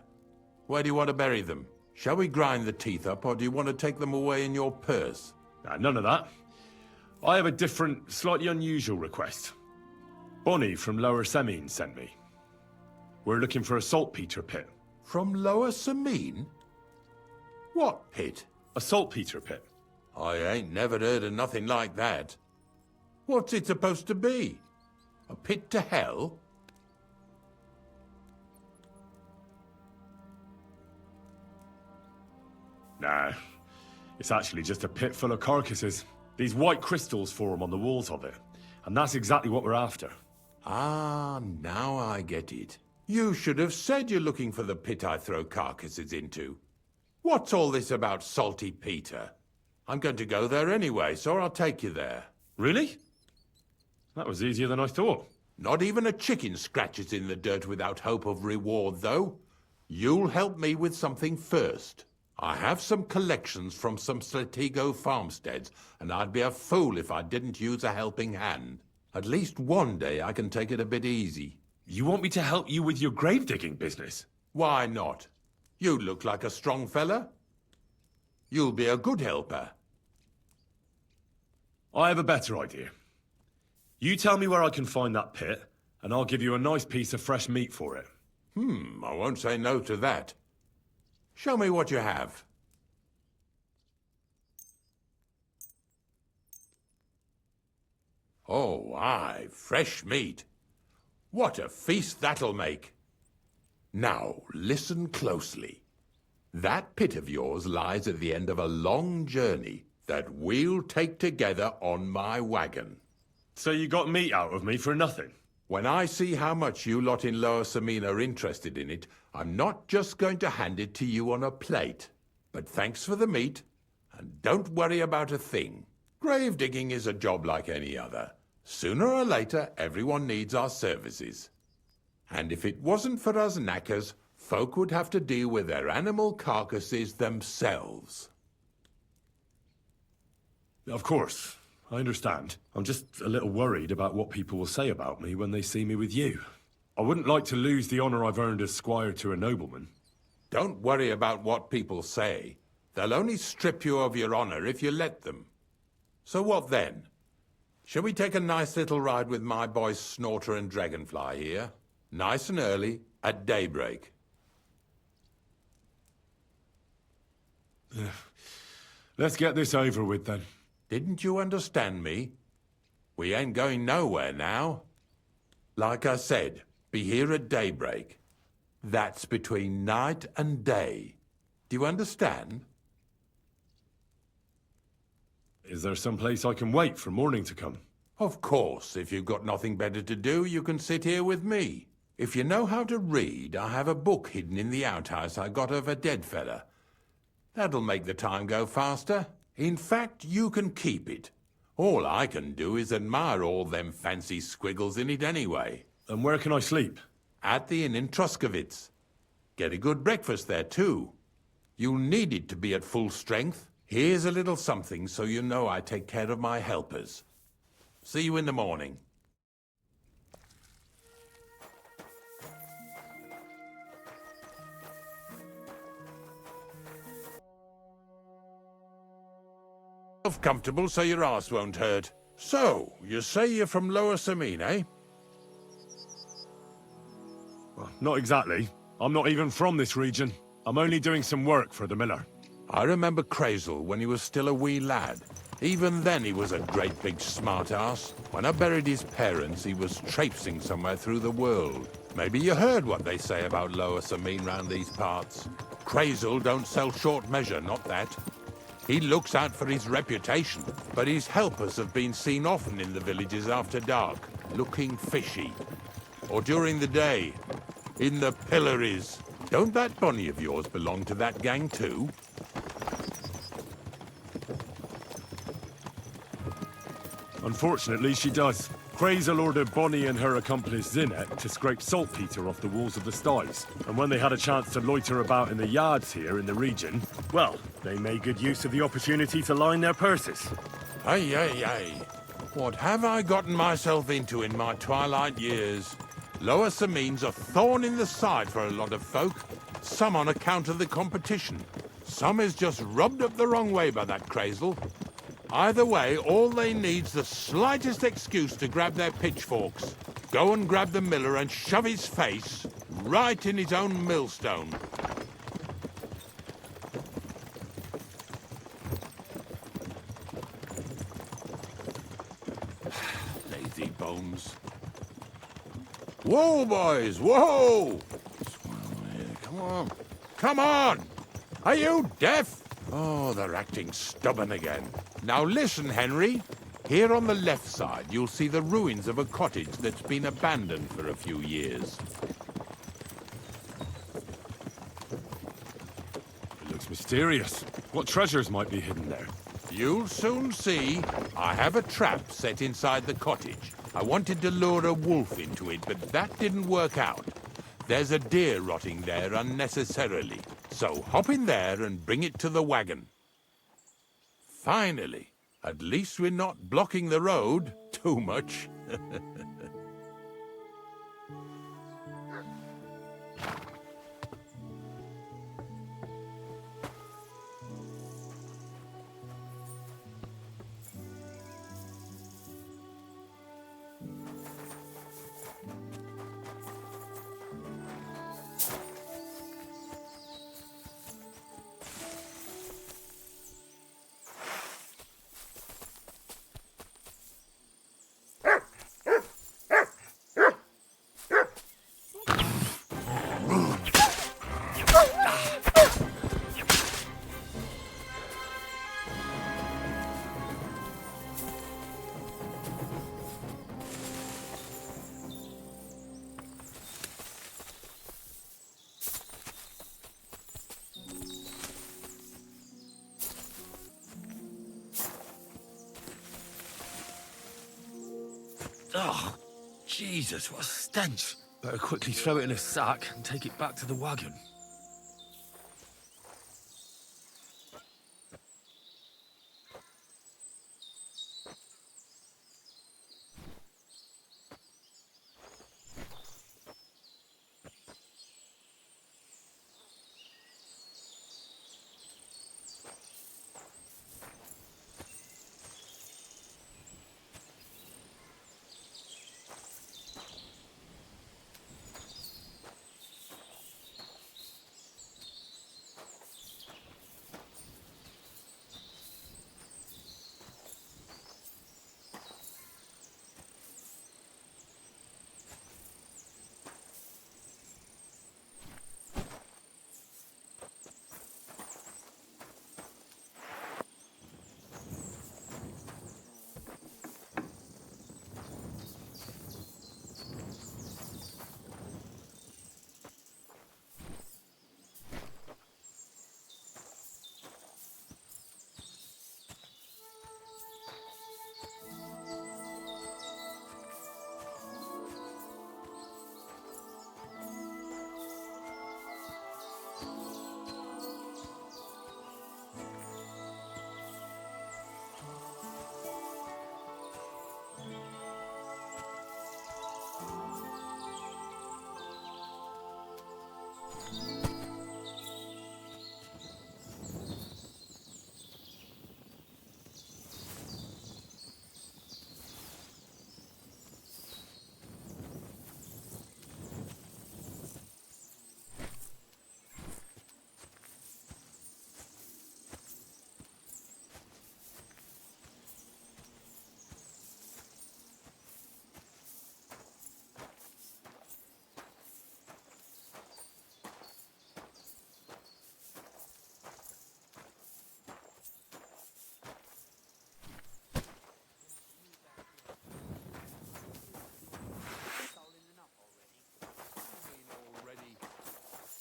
Where do you want to bury them? Shall we grind the teeth up, or do you want to take them away in your purse? None of that. I have a different, slightly unusual request. Bonnie from Lower Semine sent me. We're looking for a saltpeter pit. From Lower Samine? What pit? A saltpeter pit. I ain't never heard of nothing like that. What's it supposed to be? A pit to hell? Nah, it's actually just a pit full of carcasses. These white crystals form on the walls of it, and that's exactly what we're after. Ah, now I get it. You should have said you're looking for the pit I throw carcasses into. What's all this about Salty Peter? I'm going to go there anyway, so I'll take you there. Really? That was easier than I thought. Not even a chicken scratches in the dirt without hope of reward, though. You'll help me with something first. I have some collections from some Slatigo farmsteads, and I'd be a fool if I didn't use a helping hand. At least one day I can take it a bit easy. You want me to help you with your grave-digging business? Why not? You look like a strong fella. You'll be a good helper. I have a better idea. You tell me where I can find that pit, and I'll give you a nice piece of fresh meat for it. I won't say no to that. Show me what you have. Oh, aye, fresh meat. What a feast that'll make. Now, listen closely. That pit of yours lies at the end of a long journey that we'll take together on my wagon. So you got meat out of me for nothing? When I see how much you lot in Lower Samine are interested in it, I'm not just going to hand it to you on a plate. But thanks for the meat, and don't worry about a thing. Grave digging is a job like any other. Sooner or later, everyone needs our services. And if it wasn't for us knackers, folk would have to deal with their animal carcasses themselves. Of course. I understand. I'm just a little worried about what people will say about me when they see me with you. I wouldn't like to lose the honor I've earned as squire to a nobleman. Don't worry about what people say. They'll only strip you of your honor if you let them. So what then? Shall we take a nice little ride with my boys Snorter and Dragonfly here? Nice and early, at daybreak. Let's get this over with then. Didn't you understand me? We ain't going nowhere now. Like I said, be here at daybreak. That's between night and day. Do you understand? Is there some place I can wait for morning to come? Of course, if you've got nothing better to do, you can sit here with me. If you know how to read, I have a book hidden in the outhouse I got of a dead fella. That'll make the time go faster. In fact, you can keep it. All I can do is admire all them fancy squiggles in it anyway. And where can I sleep? At the inn in Truskowitz. Get a good breakfast there, too. You'll need it to be at full strength. Here's a little something so you know I take care of my helpers. See you in the morning. Comfortable so your arse won't hurt. So, you say you're from Lower Samine, eh? Well, not exactly. I'm not even from this region. I'm only doing some work for the miller. I remember Crazel when he was still a wee lad. Even then he was a great big smart-ass. When I buried his parents, he was traipsing somewhere through the world. Maybe you heard what they say about Lower Samine round these parts. Crazel don't sell short measure, not that. He looks out for his reputation, but his helpers have been seen often in the villages after dark, looking fishy. Or during the day, in the pillories. Don't that Bonnie of yours belong to that gang too? Unfortunately, she does. Crazel ordered Bonnie and her accomplice Zinnet to scrape saltpeter off the walls of the sties. And when they had a chance to loiter about in the yards here in the region, well, they made good use of the opportunity to line their purses. Ay, ay, ay. What have I gotten myself into in my twilight years? Lower Samine's a thorn in the side for a lot of folk. Some on account of the competition. Some is just rubbed up the wrong way by that Crazel. Either way, all they need's the slightest excuse to grab their pitchforks. Go and grab the miller and shove his face right in his own millstone. Easy, Bones. Whoa, boys, whoa! Come on. Come on! Are you deaf? Oh, they're acting stubborn again. Now listen, Henry. Here on the left side, you'll see the ruins of a cottage that's been abandoned for a few years. It looks mysterious. What treasures might be hidden there? You'll soon see. I have a trap set inside the cottage. I wanted to lure a wolf into it, but that didn't work out. There's a deer rotting there unnecessarily. So hop in there and bring it to the wagon. Finally. At least we're not blocking the road too much. Oh, Jesus, what a stench. Better quickly throw it in a sack and take it back to the wagon.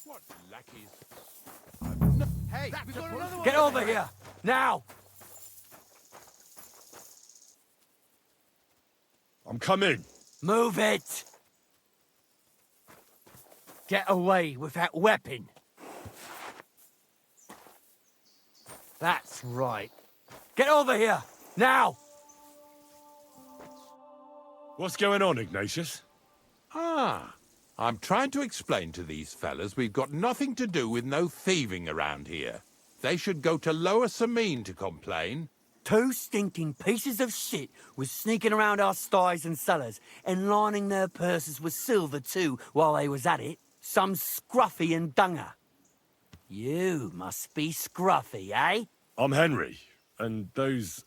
What lackeys? Hey, Get over here! Now! I'm coming. Move it! Get away with that weapon! That's right. Get over here! Now! What's going on, Ignatius? I'm trying to explain to these fellas we've got nothing to do with no thieving around here. They should go to Lower Samine to complain. Two stinking pieces of shit was sneaking around our sties and cellars and lining their purses with silver too while they was at it. Some scruffy and dunger. You must be scruffy, eh? I'm Henry, and those,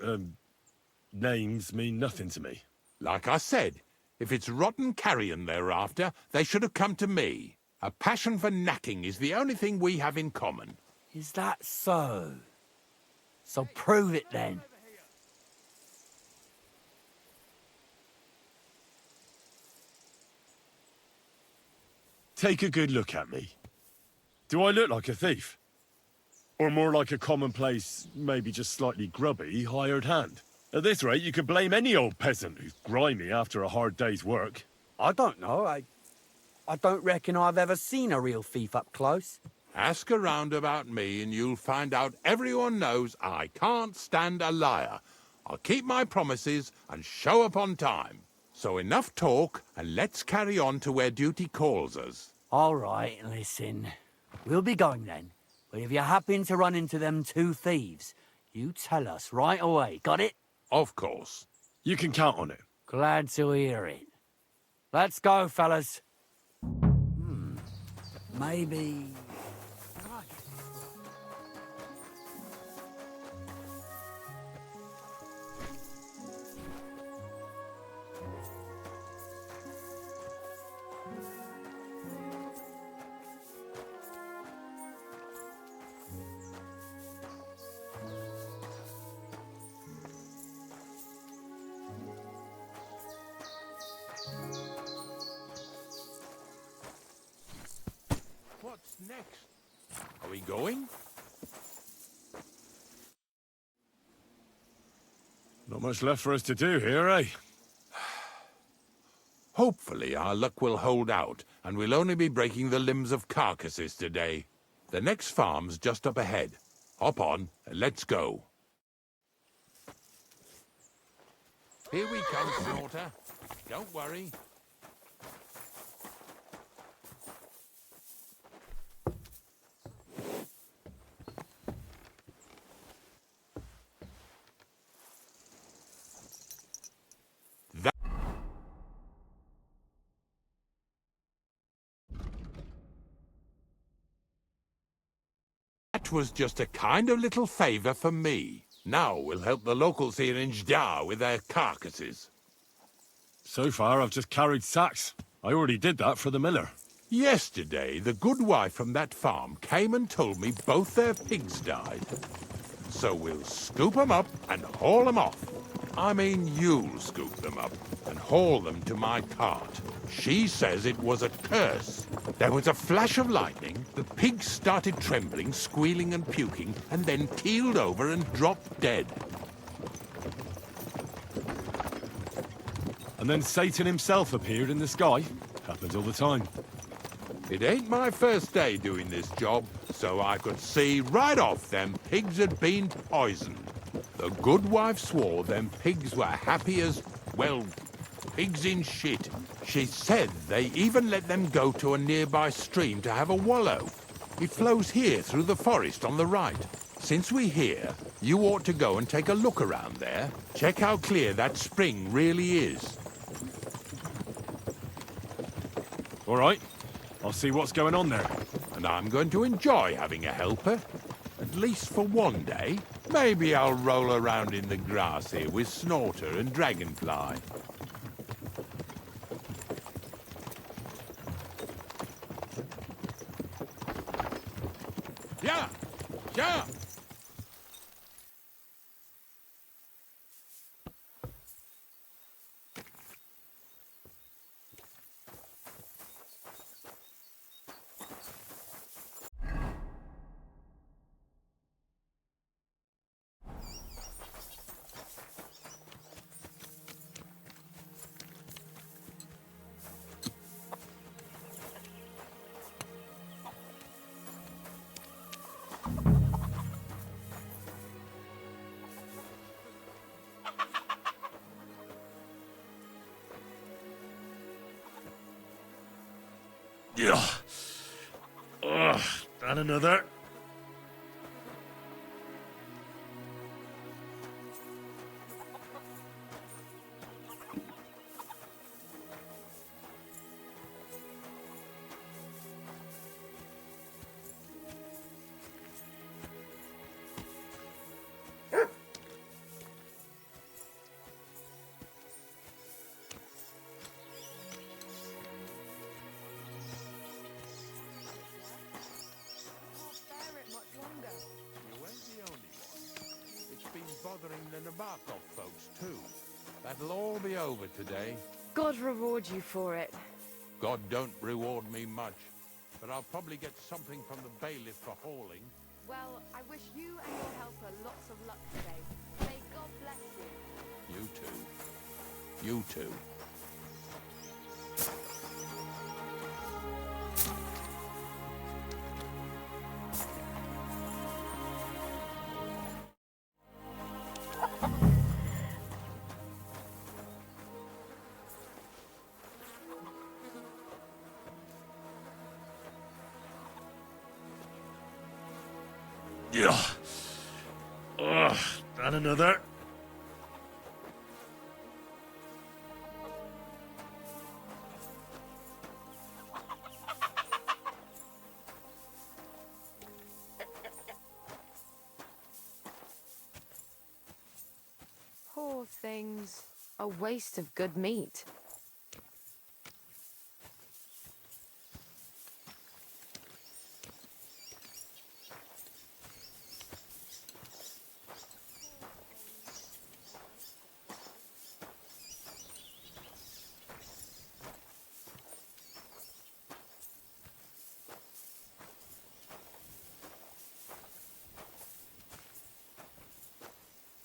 names mean nothing to me. Like I said, if it's rotten carrion they're after, they should have come to me. A passion for knacking is the only thing we have in common. Is that so? So prove it then. Take a good look at me. Do I look like a thief? Or more like a commonplace, maybe just slightly grubby, hired hand? At this rate, you could blame any old peasant who's grimy after a hard day's work. I don't know. I don't reckon I've ever seen a real thief up close. Ask around about me and you'll find out everyone knows I can't stand a liar. I'll keep my promises and show up on time. So enough talk, and let's carry on to where duty calls us. All right, listen. We'll be going then. But if you happen to run into them two thieves, you tell us right away. Got it? Of course. You can count on it. Glad to hear it. Let's go, fellas. Maybe... What's next? Are we going? Not much left for us to do here, eh? Hopefully our luck will hold out, and we'll only be breaking the limbs of carcasses today. The next farm's just up ahead. Hop on, and let's go. Here we come, Slaughter. Don't worry. That was just a kind of little favour for me. Now we'll help the locals here in Jdar with their carcasses. So far, I've just carried sacks. I already did that for the miller. Yesterday, the good wife from that farm came and told me both their pigs died. So we'll scoop them up and haul them off. I mean, you'll scoop them up and haul them to my cart. She says it was a curse. There was a flash of lightning, the pigs started trembling, squealing and puking, and then keeled over and dropped dead. And then Satan himself appeared in the sky. Happens all the time. It ain't my first day doing this job, so I could see right off them pigs had been poisoned. The good wife swore them pigs were happy as, well, pigs in shit. She said they even let them go to a nearby stream to have a wallow. It flows here through the forest on the right. Since we're here, you ought to go and take a look around there. Check how clear that spring really is. All right. I'll see what's going on there. And I'm going to enjoy having a helper. At least for one day. Maybe I'll roll around in the grass here with Snorter and Dragonfly. Yeah! Yeah! Yeah. Ugh, and another. bark off folks, too. That'll all be over today. God reward you for it. God don't reward me much, but I'll probably get something from the bailiff for hauling. Well, I wish you and your helper lots of luck today. May God bless you. You too. You too. Yeah. Ugh, and another. Poor things. A waste of good meat.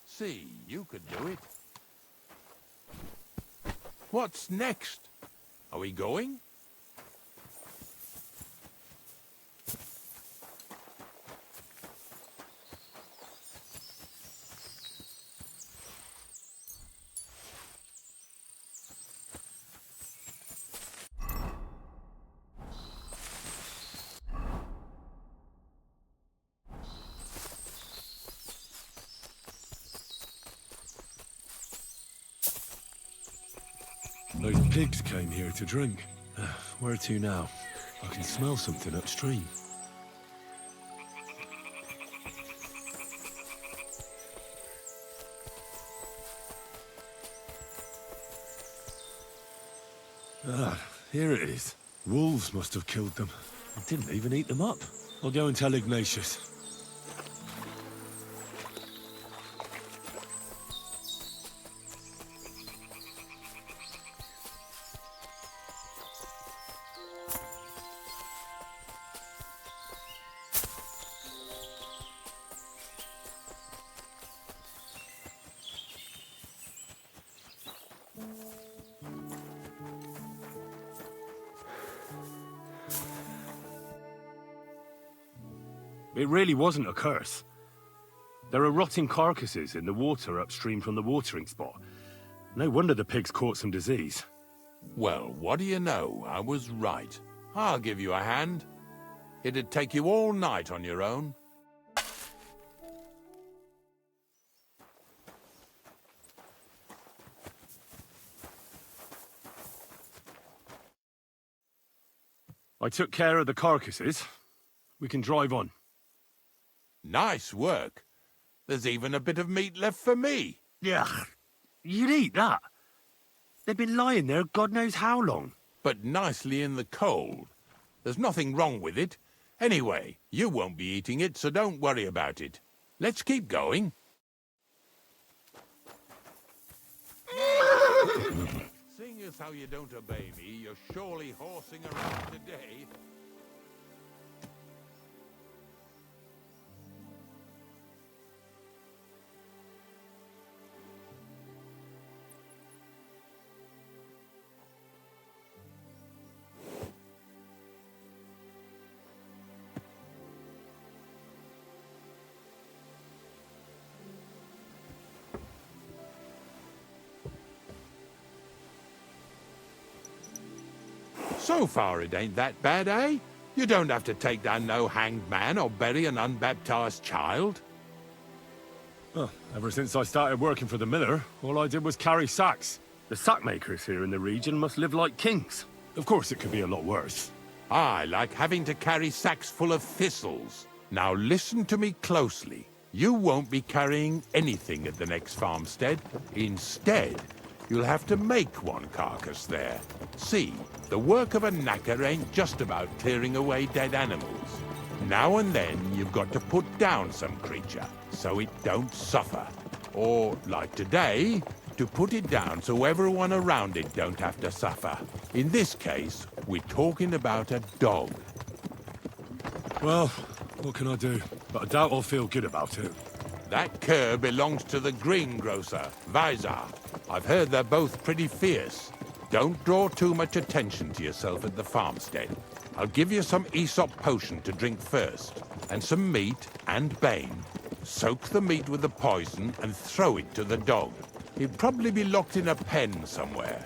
See, you could do it. What's next? Are we going? Those pigs came here to drink. Where to now? I can smell something upstream. Ah, here it is. Wolves must have killed them. I didn't even eat them up. I'll go and tell Ignatius. It really wasn't a curse. There are rotting carcasses in the water upstream from the watering spot. No wonder the pigs caught some disease. Well, what do you know? I was right. I'll give you a hand. It'd take you all night on your own. I took care of the carcasses. We can drive on. Nice work. There's even a bit of meat left for me. Yeah, you'd eat that. They've been lying there God knows how long. But nicely in the cold. There's nothing wrong with it. Anyway, you won't be eating it, so don't worry about it. Let's keep going. Seeing as how you don't obey me, you're surely horsing around today. So far it ain't that bad, eh? You don't have to take down no hanged man or bury an unbaptized child. Well, ever since I started working for the miller, all I did was carry sacks. The sack makers here in the region must live like kings. Of course, it could be a lot worse. I like having to carry sacks full of thistles. Now listen to me closely. You won't be carrying anything at the next farmstead. Instead, you'll have to make one carcass there. See, the work of a knacker ain't just about clearing away dead animals. Now and then, you've got to put down some creature, so it don't suffer. Or, like today, to put it down so everyone around it don't have to suffer. In this case, we're talking about a dog. Well, what can I do? But I doubt I'll feel good about it. That cur belongs to the greengrocer, Vizar. I've heard they're both pretty fierce. Don't draw too much attention to yourself at the farmstead. I'll give you some Aesop potion to drink first, and some meat and bane. Soak the meat with the poison and throw it to the dog. He'll probably be locked in a pen somewhere.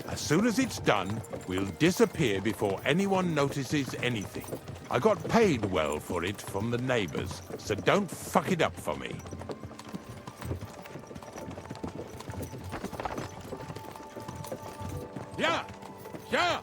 As soon as it's done, we'll disappear before anyone notices anything. I got paid well for it from the neighbors, so don't fuck it up for me. Yeah! Yeah!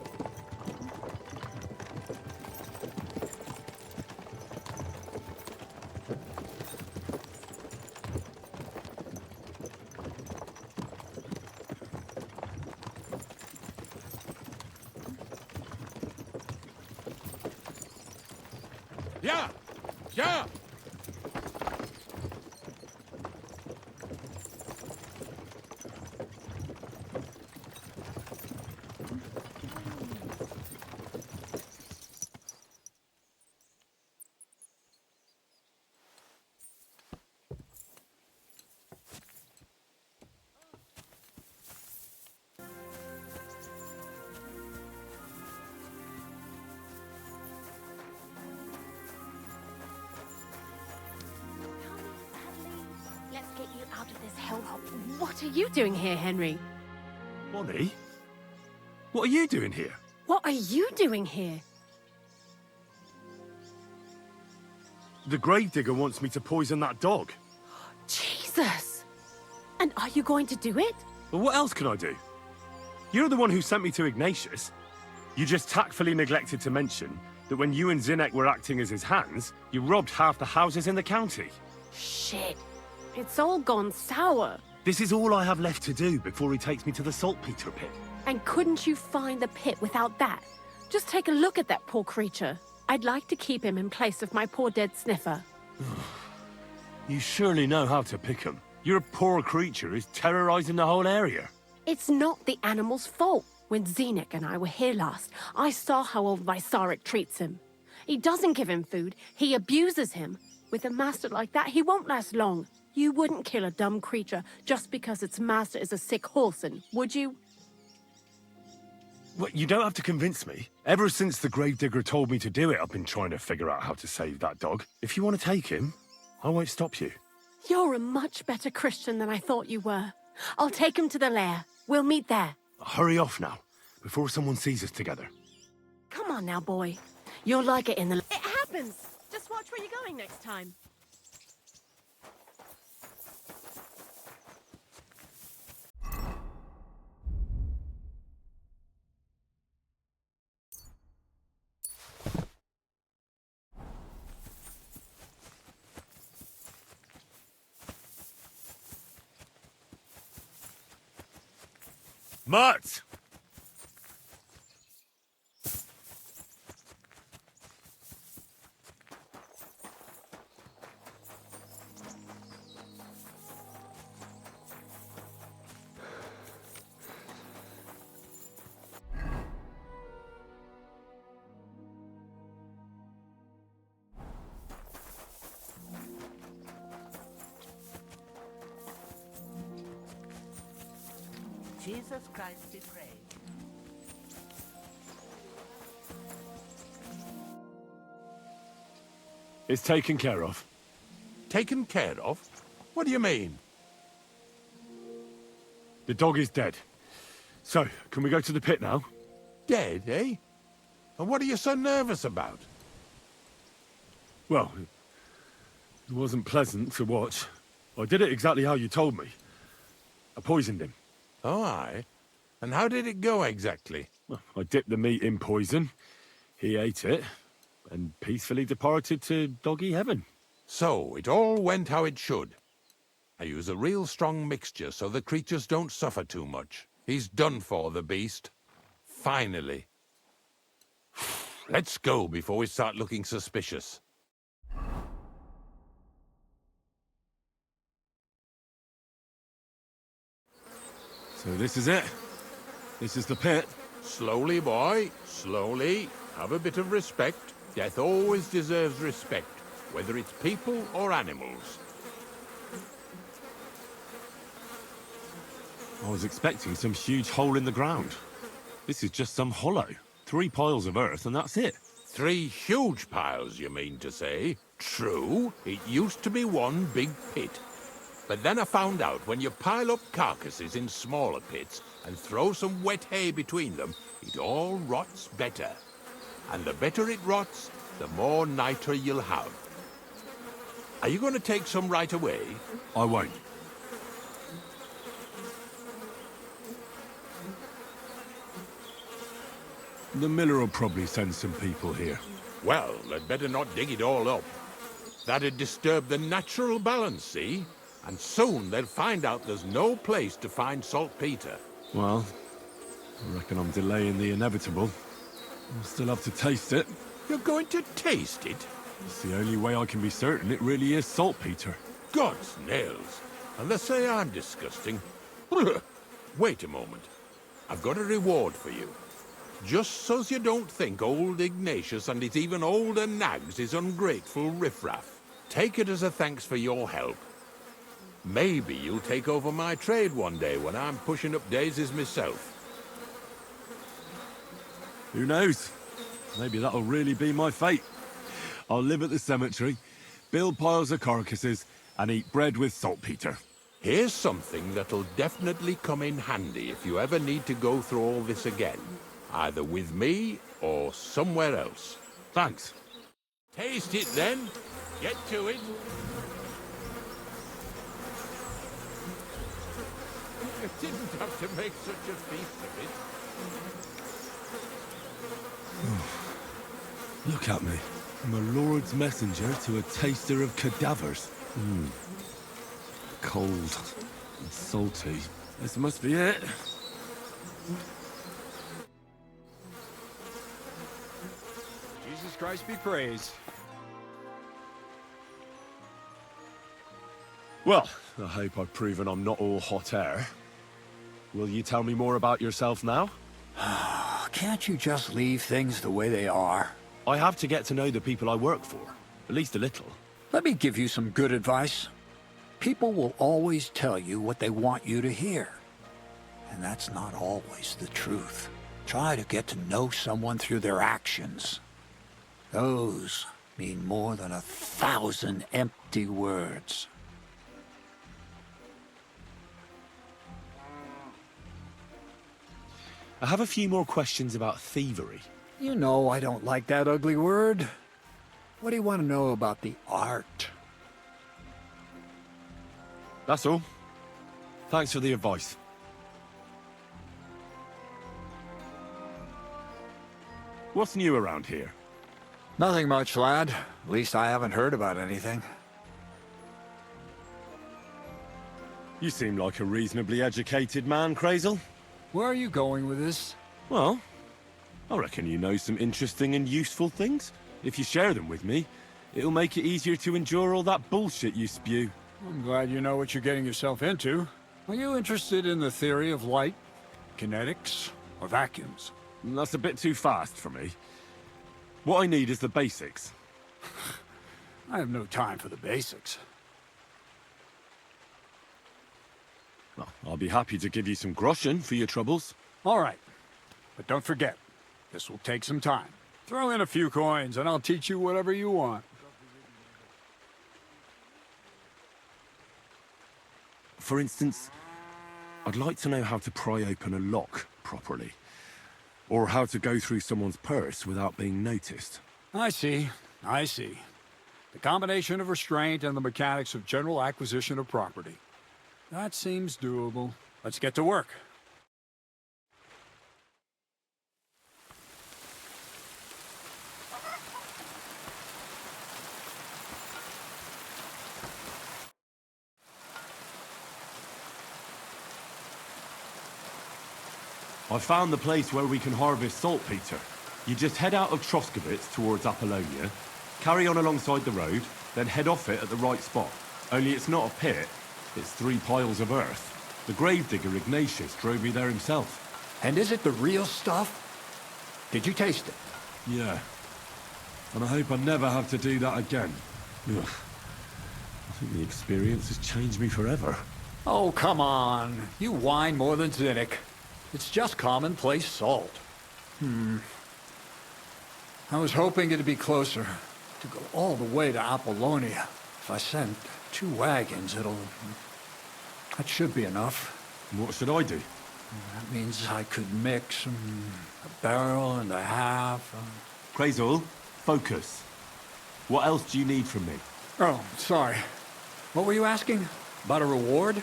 Yeah! Yeah! Let's get you out of this hellhole. What are you doing here, Henry? Bonnie? What are you doing here? What are you doing here? The gravedigger wants me to poison that dog. Jesus! And are you going to do it? Well, what else can I do? You're the one who sent me to Ignatius. You just tactfully neglected to mention that when you and Zinnek were acting as his hands, you robbed half the houses in the county. Shit. It's all gone sour. This is all I have left to do before he takes me to the saltpeter pit. And couldn't you find the pit without that? Just take a look at that poor creature. I'd like to keep him in place of my poor dead sniffer. You surely know how to pick him. Your poor creature is terrorizing the whole area. It's not the animal's fault. When Zinnek and I were here last, I saw how old Vysarik treats him. He doesn't give him food, he abuses him. With a master like that, he won't last long. You wouldn't kill a dumb creature just because its master is a sick horson, would you? Well, you don't have to convince me. Ever since the gravedigger told me to do it, I've been trying to figure out how to save that dog. If you want to take him, I won't stop you. You're a much better Christian than I thought you were. I'll take him to the lair. We'll meet there. Hurry off now, before someone sees us together. Come on now, boy. You'll like it in the... It happens! Just watch where you're going next time. Mutt! Jesus Christ be praised. It's taken care of. Taken care of? What do you mean? The dog is dead. So, can we go to the pit now? Dead, eh? And what are you so nervous about? Well, it wasn't pleasant to watch. I did it exactly how you told me. I poisoned him. Oh, aye. And how did it go exactly? Well, I dipped the meat in poison. He ate it, and peacefully departed to doggy heaven. So, it all went how it should. I use a real strong mixture so the creatures don't suffer too much. He's done for, the beast. Finally. Let's go before we start looking suspicious. So this is it? This is the pit? Slowly, boy, slowly. Have a bit of respect. Death always deserves respect, whether it's people or animals. I was expecting some huge hole in the ground. This is just some hollow. 3 piles of earth and that's it. 3 huge piles, you mean to say? True, it used to be one big pit. But then I found out when you pile up carcasses in smaller pits and throw some wet hay between them, it all rots better. And the better it rots, the more nitre you'll have. Are you going to take some right away? I won't. The miller will probably send some people here. Well, they'd better not dig it all up. That'd disturb the natural balance, see? And soon they'll find out there's no place to find saltpeter. Well, I reckon I'm delaying the inevitable. I'll still have to taste it. You're going to taste it? It's the only way I can be certain it really is saltpeter. God's nails. And they say I'm disgusting. Wait a moment. I've got a reward for you. Just so's you don't think old Ignatius and his even older nags is ungrateful riffraff. Take it as a thanks for your help. Maybe you'll take over my trade one day when I'm pushing up daisies myself. Who knows? Maybe that'll really be my fate. I'll live at the cemetery, build piles of carcasses, and eat bread with saltpeter. Here's something that'll definitely come in handy if you ever need to go through all this again. Either with me or somewhere else. Thanks. Taste it then. Get to it. You didn't have to make such a feast of it. Look at me. I'm a lord's messenger to a taster of cadavers. Cold and salty. This must be it. Jesus Christ be praised. Well, I hope I've proven I'm not all hot air. Will you tell me more about yourself now? Can't you just leave things the way they are? I have to get to know the people I work for. At least a little. Let me give you some good advice. People will always tell you what they want you to hear. And that's not always the truth. Try to get to know someone through their actions. Those mean more than 1,000 empty words. I have a few more questions about thievery. You know I don't like that ugly word. What do you want to know about the art? That's all. Thanks for the advice. What's new around here? Nothing much, lad. At least I haven't heard about anything. You seem like a reasonably educated man, Crazel. Where are you going with this? Well, I reckon you know some interesting and useful things. If you share them with me, it'll make it easier to endure all that bullshit you spew. I'm glad you know what you're getting yourself into. Are you interested in the theory of light, kinetics, or vacuums? That's a bit too fast for me. What I need is the basics. I have no time for the basics. Well, I'll be happy to give you some groschen for your troubles. All right. But don't forget, this will take some time. Throw in a few coins and I'll teach you whatever you want. For instance, I'd like to know how to pry open a lock properly. Or how to go through someone's purse without being noticed. I see. I see. The combination of restraint and the mechanics of general acquisition of property. That seems doable. Let's get to work. I found the place where we can harvest saltpeter. You just head out of Troskovitz towards Apollonia, carry on alongside the road, then head off it at the right spot. Only it's not a pit, it's 3 piles of earth. The gravedigger Ignatius drove me there himself. And is it the real stuff? Did you taste it? Yeah. And I hope I never have to do that again. Ugh. I think the experience has changed me forever. Oh, come on. You whine more than Zinnik. It's just commonplace salt. I was hoping it'd be closer. To go all the way to Apollonia. If I send 2 wagons, that should be enough. What should I do? That means I could mix a barrel and a half. Crazul, focus. What else do you need from me? Oh, sorry. What were you asking? About a reward?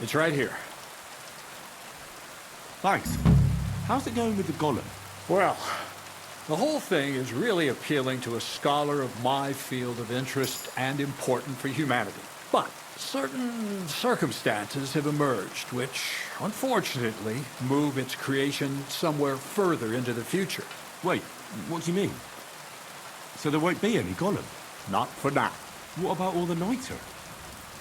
It's right here. Thanks. How's it going with the golem? Well, the whole thing is really appealing to a scholar of my field of interest and important for humanity. But certain circumstances have emerged which, unfortunately, move its creation somewhere further into the future. Wait, what do you mean? So there won't be any golem? Not for now. What about all the niter?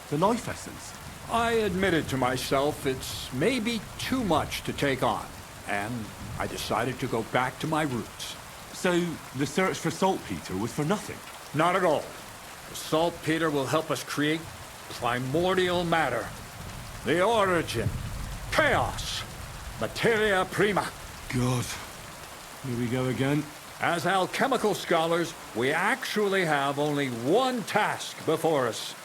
The life essence? I admitted to myself it's maybe too much to take on, and I decided to go back to my roots. So the search for saltpeter was for nothing? Not at all. The saltpeter will help us create primordial matter. The origin. Chaos. Materia prima. God. Here we go again. As alchemical scholars, we actually have only one task before us.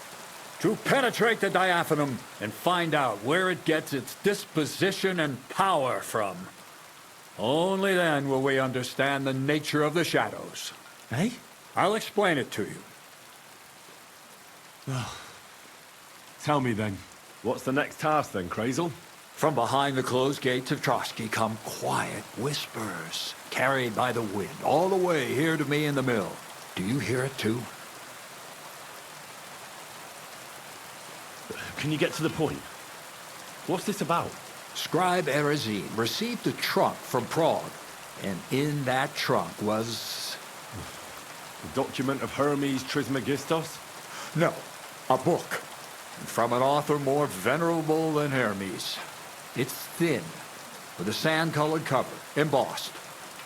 To penetrate the diaphanum and find out where it gets its disposition and power from. Only then will we understand the nature of the shadows. Eh? I'll explain it to you. Tell me then, what's the next task then, Crazul? From behind the closed gates of Trotsky come quiet whispers, carried by the wind, all the way here to me in the mill. Do you hear it too? Can you get to the point? What's this about? Scribe Erezine received a trunk from Prague, and in that trunk was... The document of Hermes Trismegistos? No, a book. From an author more venerable than Hermes. It's thin, with a sand-colored cover, embossed.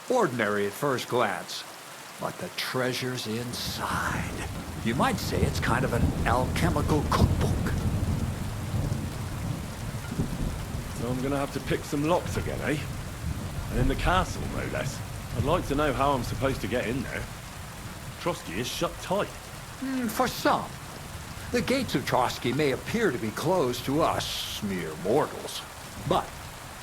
Ordinary at first glance, but the treasure's inside. You might say it's kind of an alchemical cookbook. So I'm gonna have to pick some locks again, eh? And in the castle, no less. I'd like to know how I'm supposed to get in there. Trotsky is shut tight. For some. The gates of Trotsky may appear to be closed to us, mere mortals. But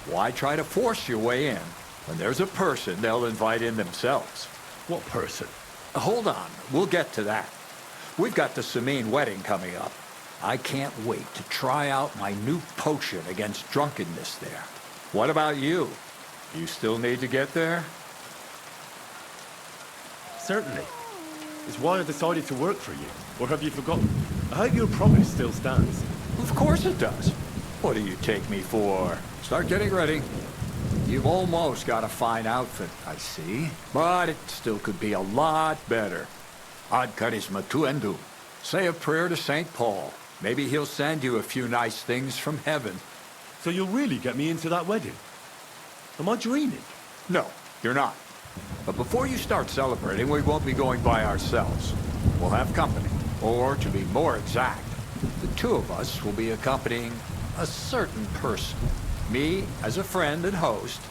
why try to force your way in when there's a person they'll invite in themselves? What person? Hold on, we'll get to that. We've got the Samine wedding coming up. I can't wait to try out my new potion against drunkenness there. What about you? You still need to get there? Certainly. It's why I decided to work for you. Or have you forgotten? I hope your promise still stands. Of course it does. What do you take me for? Start getting ready. You've almost got a fine outfit, I see. But it still could be a lot better. Ad charisma tuendum. Say a prayer to St. Paul. Maybe he'll send you a few nice things from heaven. So you'll really get me into that wedding? Am I dreaming? No, you're not. But before you start celebrating, we won't be going by ourselves. We'll have company. Or, to be more exact, the two of us will be accompanying a certain person. Me as a friend and host,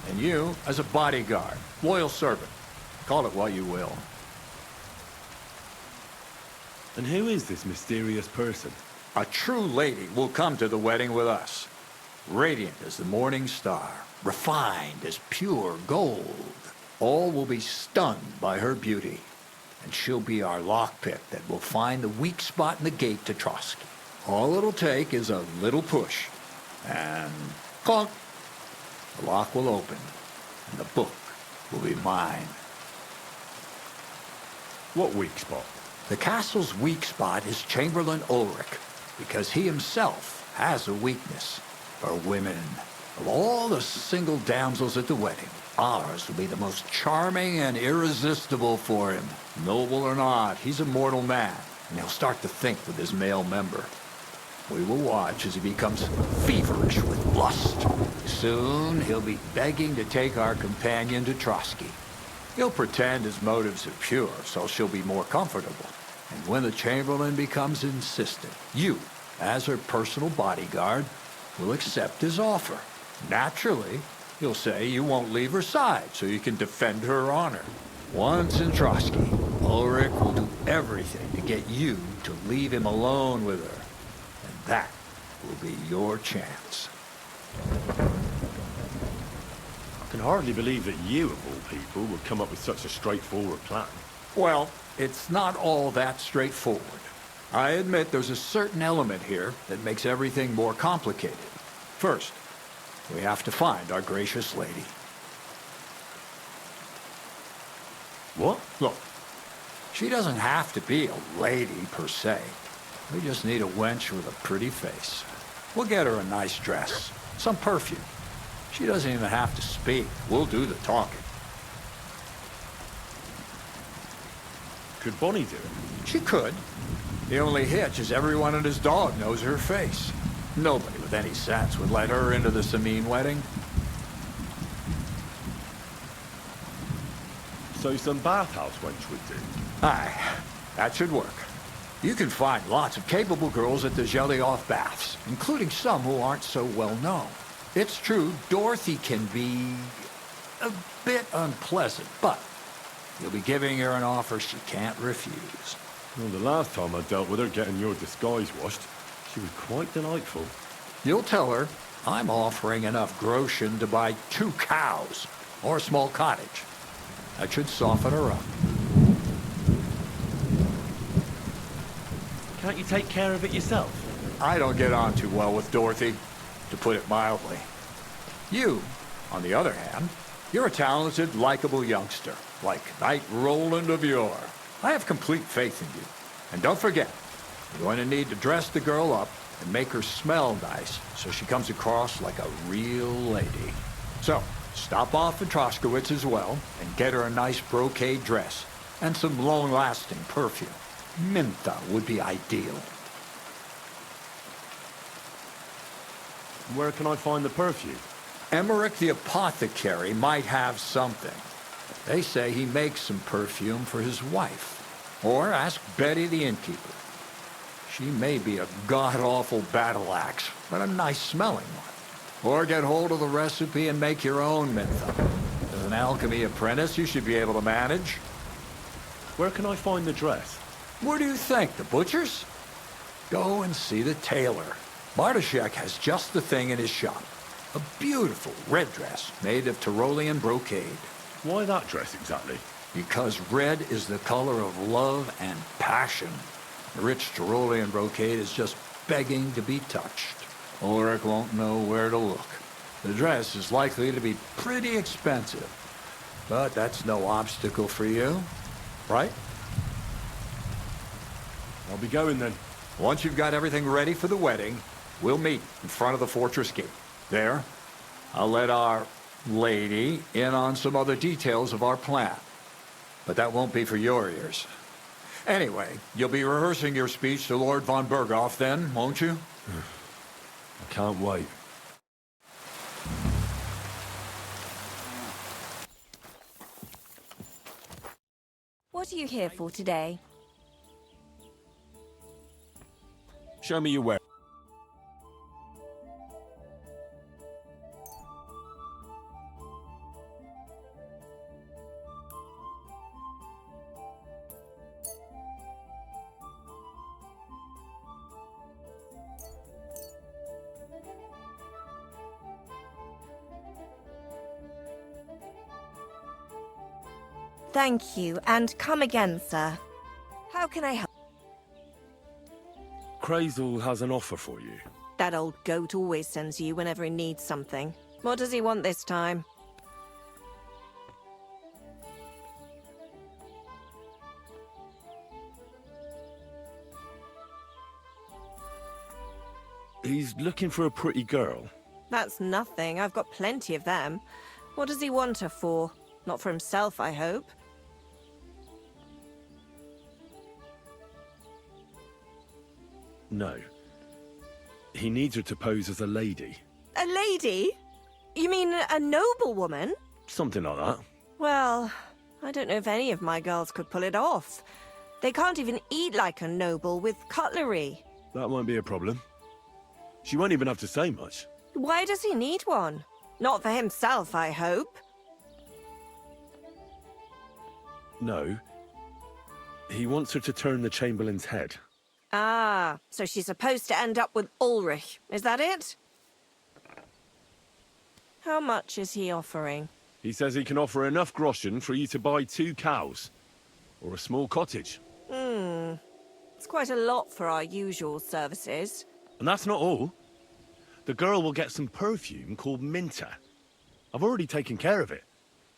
and you as a bodyguard, loyal servant. Call it what you will. And who is this mysterious person? A true lady will come to the wedding with us. Radiant as the morning star, refined as pure gold. All will be stunned by her beauty. And she'll be our lockpick that will find the weak spot in the gate to Trotsky. All it'll take is a little push. And clunk! The lock will open, and the book will be mine. What weak spot? The castle's weak spot is Chamberlain Ulrich, because he himself has a weakness for women. Of all the single damsels at the wedding, ours will be the most charming and irresistible for him. Noble or not, he's a mortal man, and he'll start to think with his male member. We will watch as he becomes feverish with lust. Soon, he'll be begging to take our companion to Trotsky. He'll pretend his motives are pure, so she'll be more comfortable. And when the Chamberlain becomes insistent, you, as her personal bodyguard, will accept his offer. Naturally, you'll say you won't leave her side so you can defend her honor. Once in Trotsky, Ulrich will do everything to get you to leave him alone with her. And that will be your chance. I can hardly believe that you, of all people, would come up with such a straightforward plan. Well, it's not all that straightforward. I admit there's a certain element here that makes everything more complicated. First, we have to find our gracious lady. What? Look, she doesn't have to be a lady per se. We just need a wench with a pretty face. We'll get her a nice dress, some perfume. She doesn't even have to speak. We'll do the talking. Could Bonnie do it? She could. The only hitch is everyone and his dog knows her face. Nobody with any sense would let her into the Sameen wedding. So some bathhouse wench would do? Aye, that should work. You can find lots of capable girls at the Geliath baths, including some who aren't so well known. It's true, Dorothy can be a bit unpleasant, but you'll be giving her an offer she can't refuse. Well, the last time I dealt with her getting your disguise washed, she was quite delightful. You'll tell her I'm offering enough groschen to buy 2 cows or a small cottage. That should soften her up. Can't you take care of it yourself? I don't get on too well with Dorothy, to put it mildly. You, on the other hand, you're a talented, likable youngster, like Knight Roland of yore. I have complete faith in you. And don't forget, you're going to need to dress the girl up and make her smell nice so she comes across like a real lady. So, stop off at Troskowitz as well and get her a nice brocade dress and some long-lasting perfume. Mintha would be ideal. Where can I find the perfume? Emmerich the apothecary might have something. They say he makes some perfume for his wife. Or ask Betty the innkeeper. She may be a god-awful battle axe, but a nice-smelling one. Or get hold of the recipe and make your own mintha. As an alchemy apprentice, you should be able to manage. Where can I find the dress? Where do you think? The butcher's? Go and see the tailor. Bartoszek has just the thing in his shop. A beautiful red dress made of Tyrolean brocade. Why that dress exactly? Because red is the color of love and passion. The rich Tyrolean brocade is just begging to be touched. Ulrich won't know where to look. The dress is likely to be pretty expensive. But that's no obstacle for you, right? I'll be going then. Once you've got everything ready for the wedding, we'll meet in front of the fortress gate. There, I'll let our lady in on some other details of our plan. But that won't be for your ears. Anyway, you'll be rehearsing your speech to Lord von Berghoff then, won't you? I can't wait. What are you here for today? Show me your way. Thank you, and come again, sir. How can I help? Crazel has an offer for you. That old goat always sends you whenever he needs something. What does he want this time? He's looking for a pretty girl. That's nothing. I've got plenty of them. What does he want her for? Not for himself, I hope. No. He needs her to pose as a lady. A lady? You mean a noblewoman? Something like that. Well, I don't know if any of my girls could pull it off. They can't even eat like a noble with cutlery. That won't be a problem. She won't even have to say much. Why does he need one? Not for himself, I hope. No. He wants her to turn the Chamberlain's head. Ah, so she's supposed to end up with Ulrich. Is that it? How much is he offering? He says he can offer enough groschen for you to buy 2 cows. Or a small cottage. It's quite a lot for our usual services. And that's not all. The girl will get some perfume called Minter. I've already taken care of it.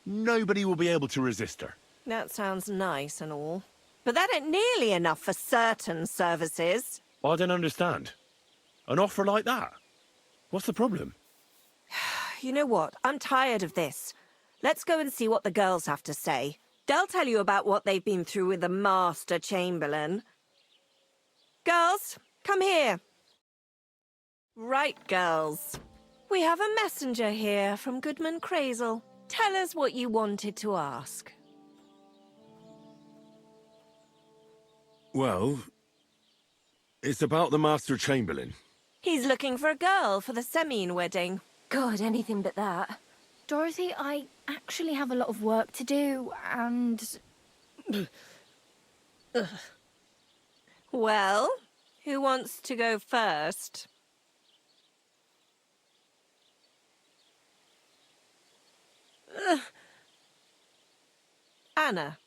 Nobody will be able to resist her. That sounds nice and all. But that ain't nearly enough for certain services. I don't understand. An offer like that? What's the problem? You know what? I'm tired of this. Let's go and see what the girls have to say. They'll tell you about what they've been through with the Master Chamberlain. Girls, come here. Right, girls. We have a messenger here from Goodman Crazel. Tell us what you wanted to ask. Well, it's about the Master Chamberlain. He's looking for a girl for the Semine wedding. God, anything but that. Dorothy, I actually have a lot of work to do, and... Well, who wants to go first? Anna.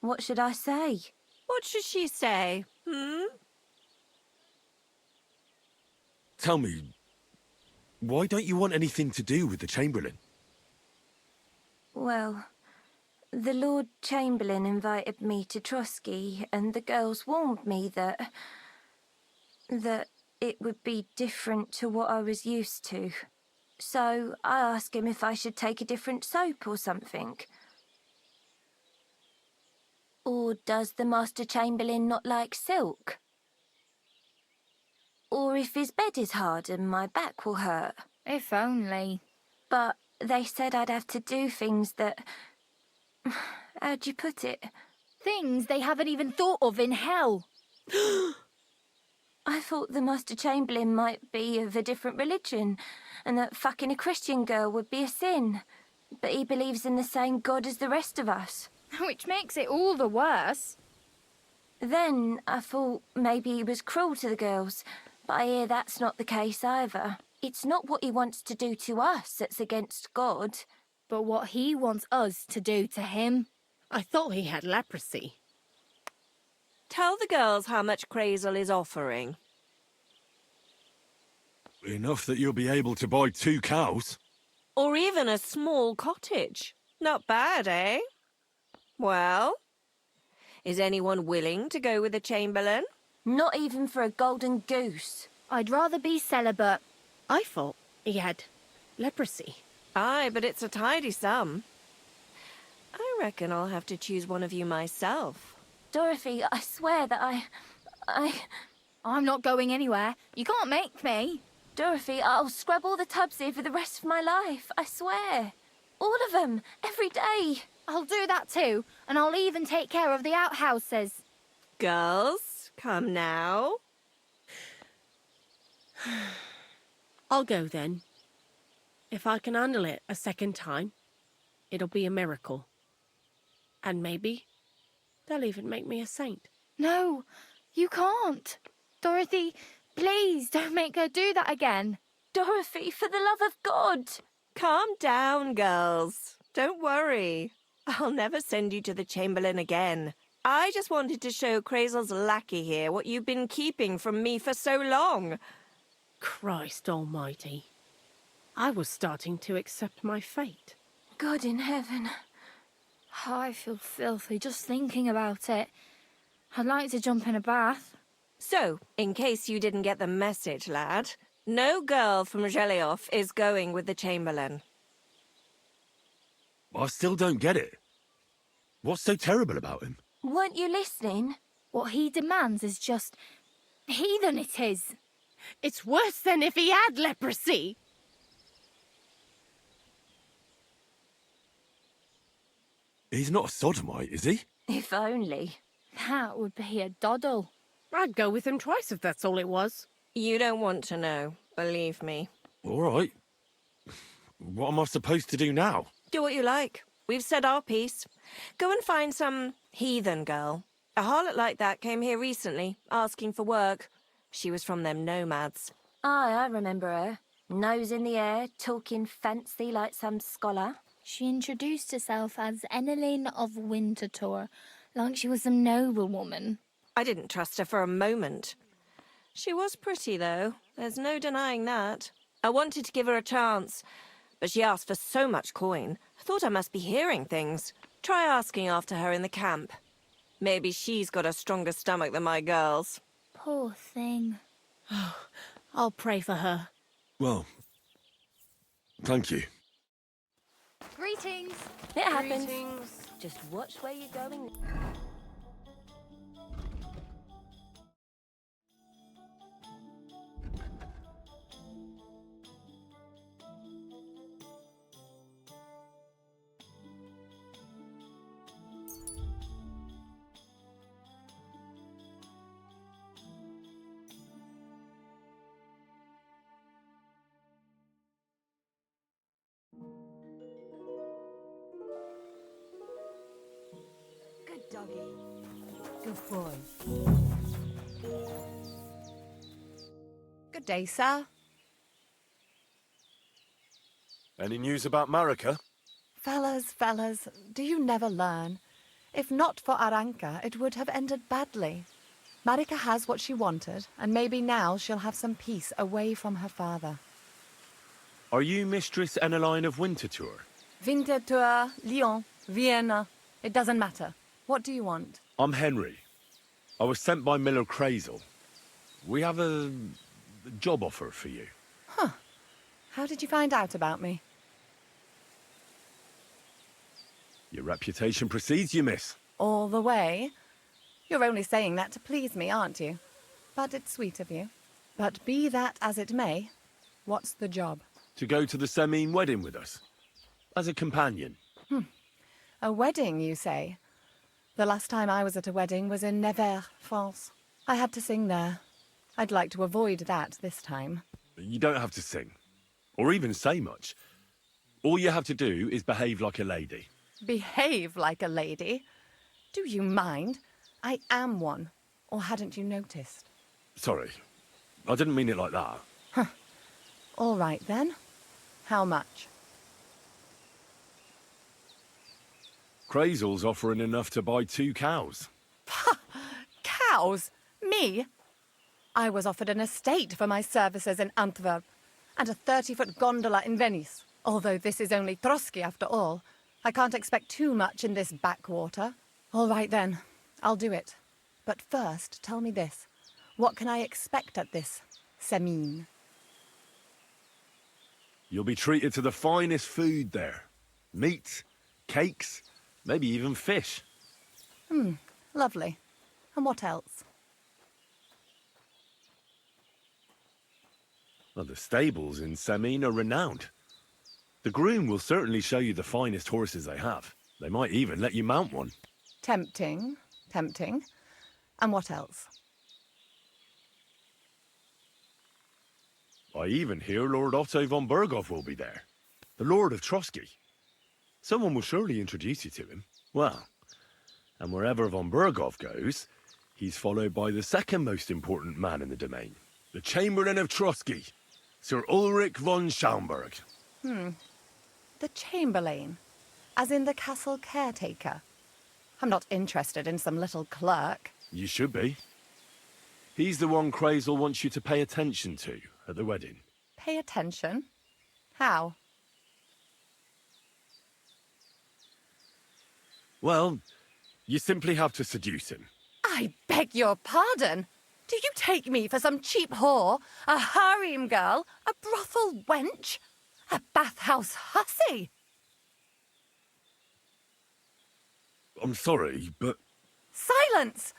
What should I say? What should she say? Tell me, why don't you want anything to do with the Chamberlain? Well, the Lord Chamberlain invited me to Trotsky, and the girls warned me that it would be different to what I was used to. So I asked him if I should take a different soap or something. Or does the Master Chamberlain not like silk? Or if his bed is hard and my back will hurt. If only. But they said I'd have to do things that... How'd you put it? Things they haven't even thought of in hell. I thought the Master Chamberlain might be of a different religion, and that fucking a Christian girl would be a sin. But he believes in the same God as the rest of us. Which makes it all the worse. Then I thought maybe he was cruel to the girls, but I hear that's not the case either. It's not what he wants to do to us that's against God. But what he wants us to do to him. I thought he had leprosy. Tell the girls how much Crazel is offering. Enough that you'll be able to buy 2 cows. Or even a small cottage. Not bad, eh? Well, is anyone willing to go with the Chamberlain? Not even for a golden goose. I'd rather be celibate. I thought he had leprosy. Aye, but it's a tidy sum. I reckon I'll have to choose one of you myself. Dorothy, I swear that I'm not going anywhere. You can't make me. Dorothy, I'll scrub all the tubs here for the rest of my life. I swear. All of them. Every day. I'll do that too. And I'll even take care of the outhouses. Girls, come now. I'll go then. If I can handle it a second time, it'll be a miracle. And maybe they'll even make me a saint. No, you can't. Dorothy, please don't make her do that again. Dorothy, for the love of God. Calm down, girls. Don't worry. I'll never send you to the Chamberlain again. I just wanted to show Crazel's lackey here what you've been keeping from me for so long. Christ almighty. I was starting to accept my fate. God in heaven. Oh, I feel filthy just thinking about it. I'd like to jump in a bath. So, in case you didn't get the message, lad, no girl from Zhelioff is going with the Chamberlain. I still don't get it. What's so terrible about him? Weren't you listening? What he demands is just... heathen it is. It's worse than if he had leprosy. He's not a sodomite, is he? If only. That would be a doddle. I'd go with him twice if that's all it was. You don't want to know, believe me. All right. What am I supposed to do now? Do what you like. We've said our piece. Go and find some heathen girl. A harlot like that came here recently, asking for work. She was from them nomads. Aye, I remember her. Nose in the air, talking fancy like some scholar. She introduced herself as Enneline of Winterthur, like she was some noblewoman. I didn't trust her for a moment. She was pretty, though. There's no denying that. I wanted to give her a chance, but she asked for so much coin. I thought I must be hearing things. Try asking after her in the camp. Maybe she's got a stronger stomach than my girls. Poor thing. I'll pray for her. Well, thank you. Greetings. It happens. Just watch where you're going. Good doggy. Good boy. Good day, sir. Any news about Marika? Fellas, do you never learn? If not for Aranka, it would have ended badly. Marika has what she wanted, and maybe now she'll have some peace away from her father. Are you Mistress Enneline of Winterthur? Winterthur, Lyon, Vienna, it doesn't matter. What do you want? I'm Henry. I was sent by Miller Crazel. We have a job offer for you. Huh. How did you find out about me? Your reputation precedes you, miss. All the way? You're only saying that to please me, aren't you? But it's sweet of you. But be that as it may, what's the job? To go to the Semine wedding with us. As a companion. A wedding, you say? The last time I was at a wedding was in Nevers, France. I had to sing there. I'd like to avoid that this time. You don't have to sing. Or even say much. All you have to do is behave like a lady. Behave like a lady? Do you mind? I am one. Or hadn't you noticed? Sorry. I didn't mean it like that. All right, then. How much? Crazel's offering enough to buy 2 cows. Cows? Me? I was offered an estate for my services in Antwerp, and a 30-foot gondola in Venice. Although this is only Trotsky after all, I can't expect too much in this backwater. All right then, I'll do it. But first, tell me this. What can I expect at this Semine? You'll be treated to the finest food there. Meat, cakes, maybe even fish. Lovely. And what else? Well, the stables in Semine are renowned. The groom will certainly show you the finest horses they have. They might even let you mount one. Tempting, tempting. And what else? I even hear Lord Otto von Berghoff will be there. The Lord of Trotsky. Someone will surely introduce you to him. Well, and wherever von Berghoff goes, he's followed by the second most important man in the domain. The Chamberlain of Trotsky, Sir Ulrich von Schaumburg. The Chamberlain? As in the castle caretaker? I'm not interested in some little clerk. You should be. He's the one Crazel wants you to pay attention to at the wedding. Pay attention? How? Well, you simply have to seduce him. I beg your pardon. Do you take me for some cheap whore? A harem girl? A brothel wench? A bathhouse hussy? I'm sorry, but Silence!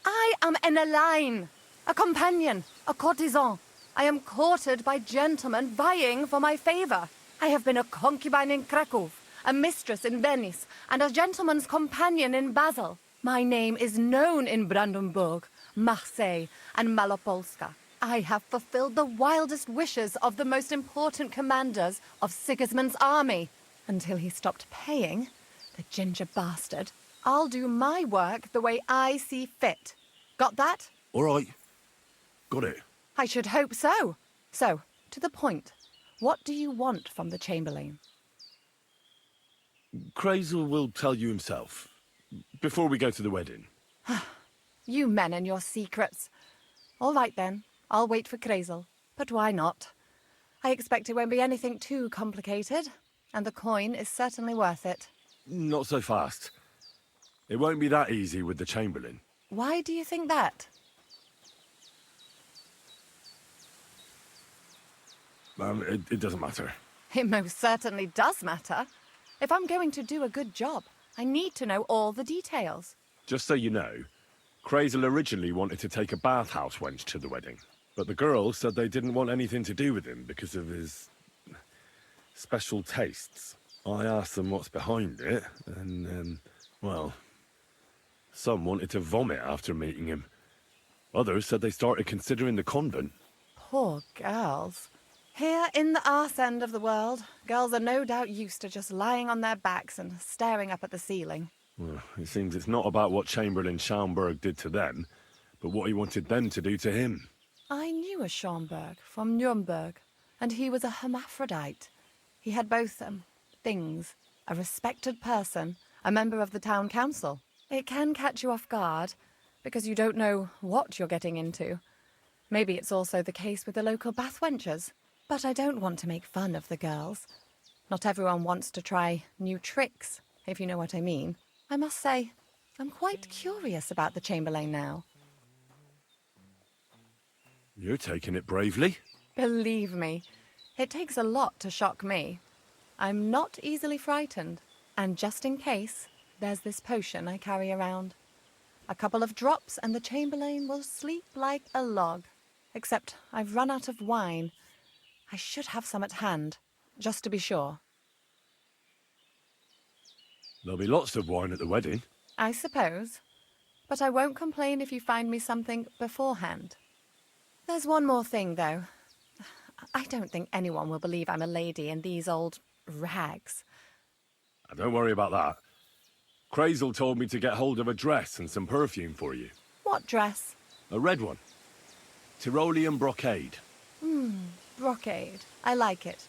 I am Enneline, a companion, a courtesan. I am courted by gentlemen vying for my favor. I have been a concubine in Krakow, a mistress in Venice, and a gentleman's companion in Basel. My name is known in Brandenburg, Marseille, and Malopolska. I have fulfilled the wildest wishes of the most important commanders of Sigismund's army. Until he stopped paying, the ginger bastard, I'll do my work the way I see fit. Got that? All right. Got it. I should hope so. So, to the point. What do you want from the Chamberlain? Crazel will tell you himself. Before we go to the wedding. You men and your secrets. All right then, I'll wait for Crazel. But why not? I expect it won't be anything too complicated, and the coin is certainly worth it. Not so fast. It won't be that easy with the Chamberlain. Why do you think that? It doesn't matter. It most certainly does matter. If I'm going to do a good job, I need to know all the details. Just so you know, Crazel originally wanted to take a bathhouse wench to the wedding, but the girls said they didn't want anything to do with him because of his special tastes. I asked them what's behind it, and, well, some wanted to vomit after meeting him. Others said they started considering the convent. Poor girls. Here in the arse end of the world, girls are no doubt used to just lying on their backs and staring up at the ceiling. Well, it seems it's not about what Chamberlain Schaumburg did to them, but what he wanted them to do to him. I knew a Schaumburg from Nuremberg, and he was a hermaphrodite. He had both, things. A respected person, a member of the town council. It can catch you off guard, because you don't know what you're getting into. Maybe it's also the case with the local bathwenchers. But I don't want to make fun of the girls. Not everyone wants to try new tricks, if you know what I mean. I must say, I'm quite curious about the Chamberlain now. You're taking it bravely. Believe me, it takes a lot to shock me. I'm not easily frightened, and just in case, there's this potion I carry around. A couple of drops and the Chamberlain will sleep like a log. Except I've run out of wine. I should have some at hand, just to be sure. There'll be lots of wine at the wedding. I suppose. But I won't complain if you find me something beforehand. There's one more thing, though. I don't think anyone will believe I'm a lady in these old rags. Don't worry about that. Crazel told me to get hold of a dress and some perfume for you. What dress? A red one. Tyrolean brocade. Brocade. I like it.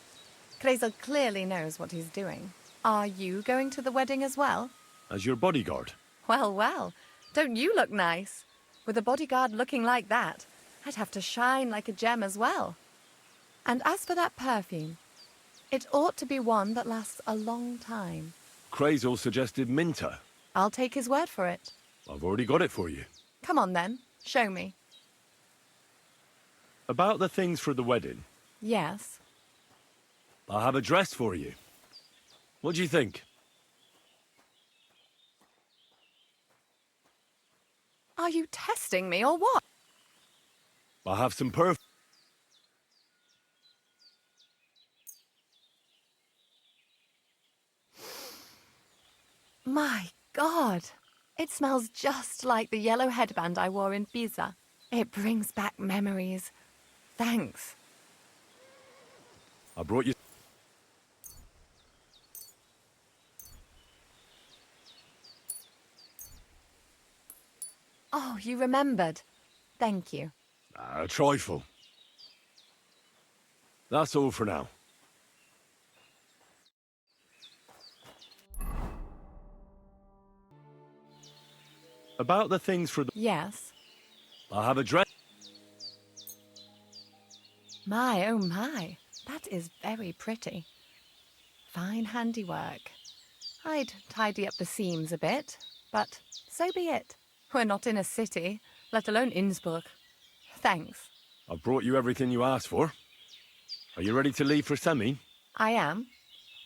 Crazel clearly knows what he's doing. Are you going to the wedding as well? As your bodyguard. Well, well. Don't you look nice? With a bodyguard looking like that, I'd have to shine like a gem as well. And as for that perfume, it ought to be one that lasts a long time. Crazel suggested Minter. I'll take his word for it. I've already got it for you. Come on then, show me. About the things for the wedding. Yes. I have a dress for you. What do you think? Are you testing me or what? I have some perfume. My God! It smells just like the yellow headband I wore in Pisa. It brings back memories. Thanks. I brought you... Oh, you remembered. Thank you. A trifle. That's all for now. About the things for the... Yes. I have a dress... My, oh my. That is very pretty. Fine handiwork. I'd tidy up the seams a bit, but so be it. We're not in a city, let alone Innsbruck. Thanks. I've brought you everything you asked for. Are you ready to leave for Semi? I am.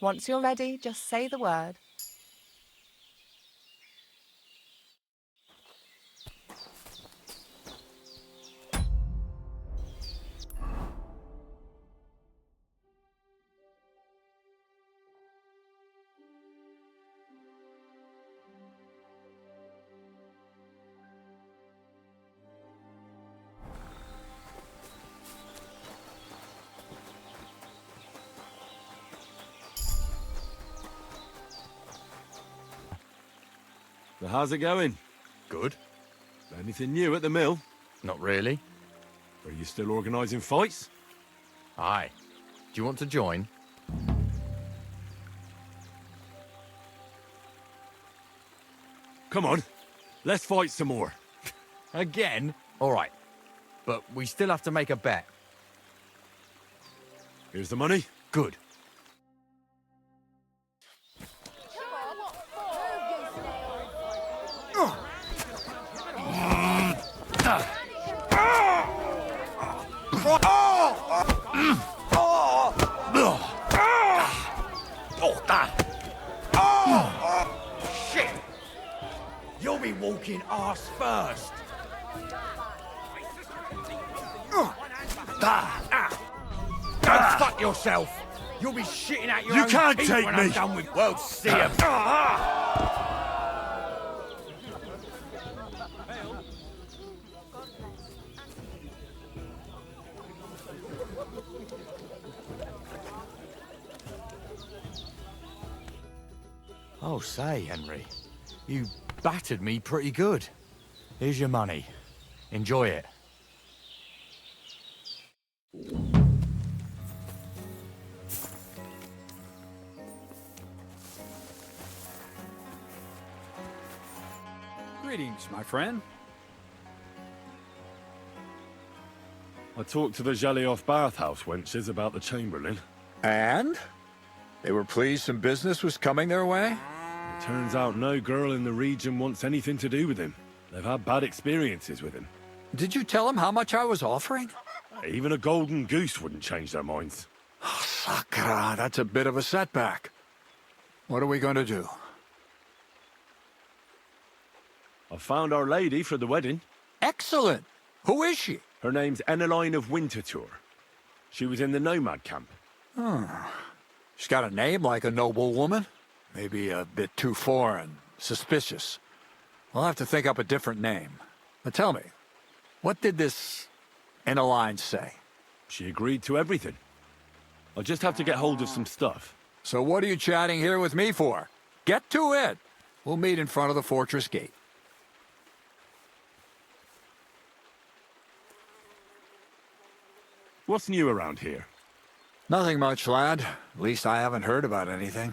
Once you're ready, just say the word. So how's it going? Good. Anything new at the mill? Not really. Are you still organising fights? Aye. Do you want to join? Come on, let's fight some more. Again? All right. But we still have to make a bet. Here's the money. Good. Shit! You'll be walking arse first. Go fuck yourself. You'll be shitting out your You own can't teeth take when me. I'm done with. Well, see ya. Oh, say, Henry. You battered me pretty good. Here's your money. Enjoy it. Greetings, my friend. I talked to the Jalioff bathhouse wenches about the Chamberlain. And? They were pleased some business was coming their way? It turns out no girl in the region wants anything to do with him. They've had bad experiences with him. Did you tell them how much I was offering? Even a golden goose wouldn't change their minds. Sakra, that's a bit of a setback. What are we going to do? I found our lady for the wedding. Excellent! Who is she? Her name's Eneline of Winterthur. She was in the nomad camp. She's got a name like a noble woman. Maybe a bit too foreign, suspicious. We'll have to think up a different name. But tell me, what did this Eneline say? She agreed to everything. I'll just have to get hold of some stuff. So what are you chatting here with me for? Get to it! We'll meet in front of the fortress gate. What's new around here? Nothing much, lad. At least I haven't heard about anything.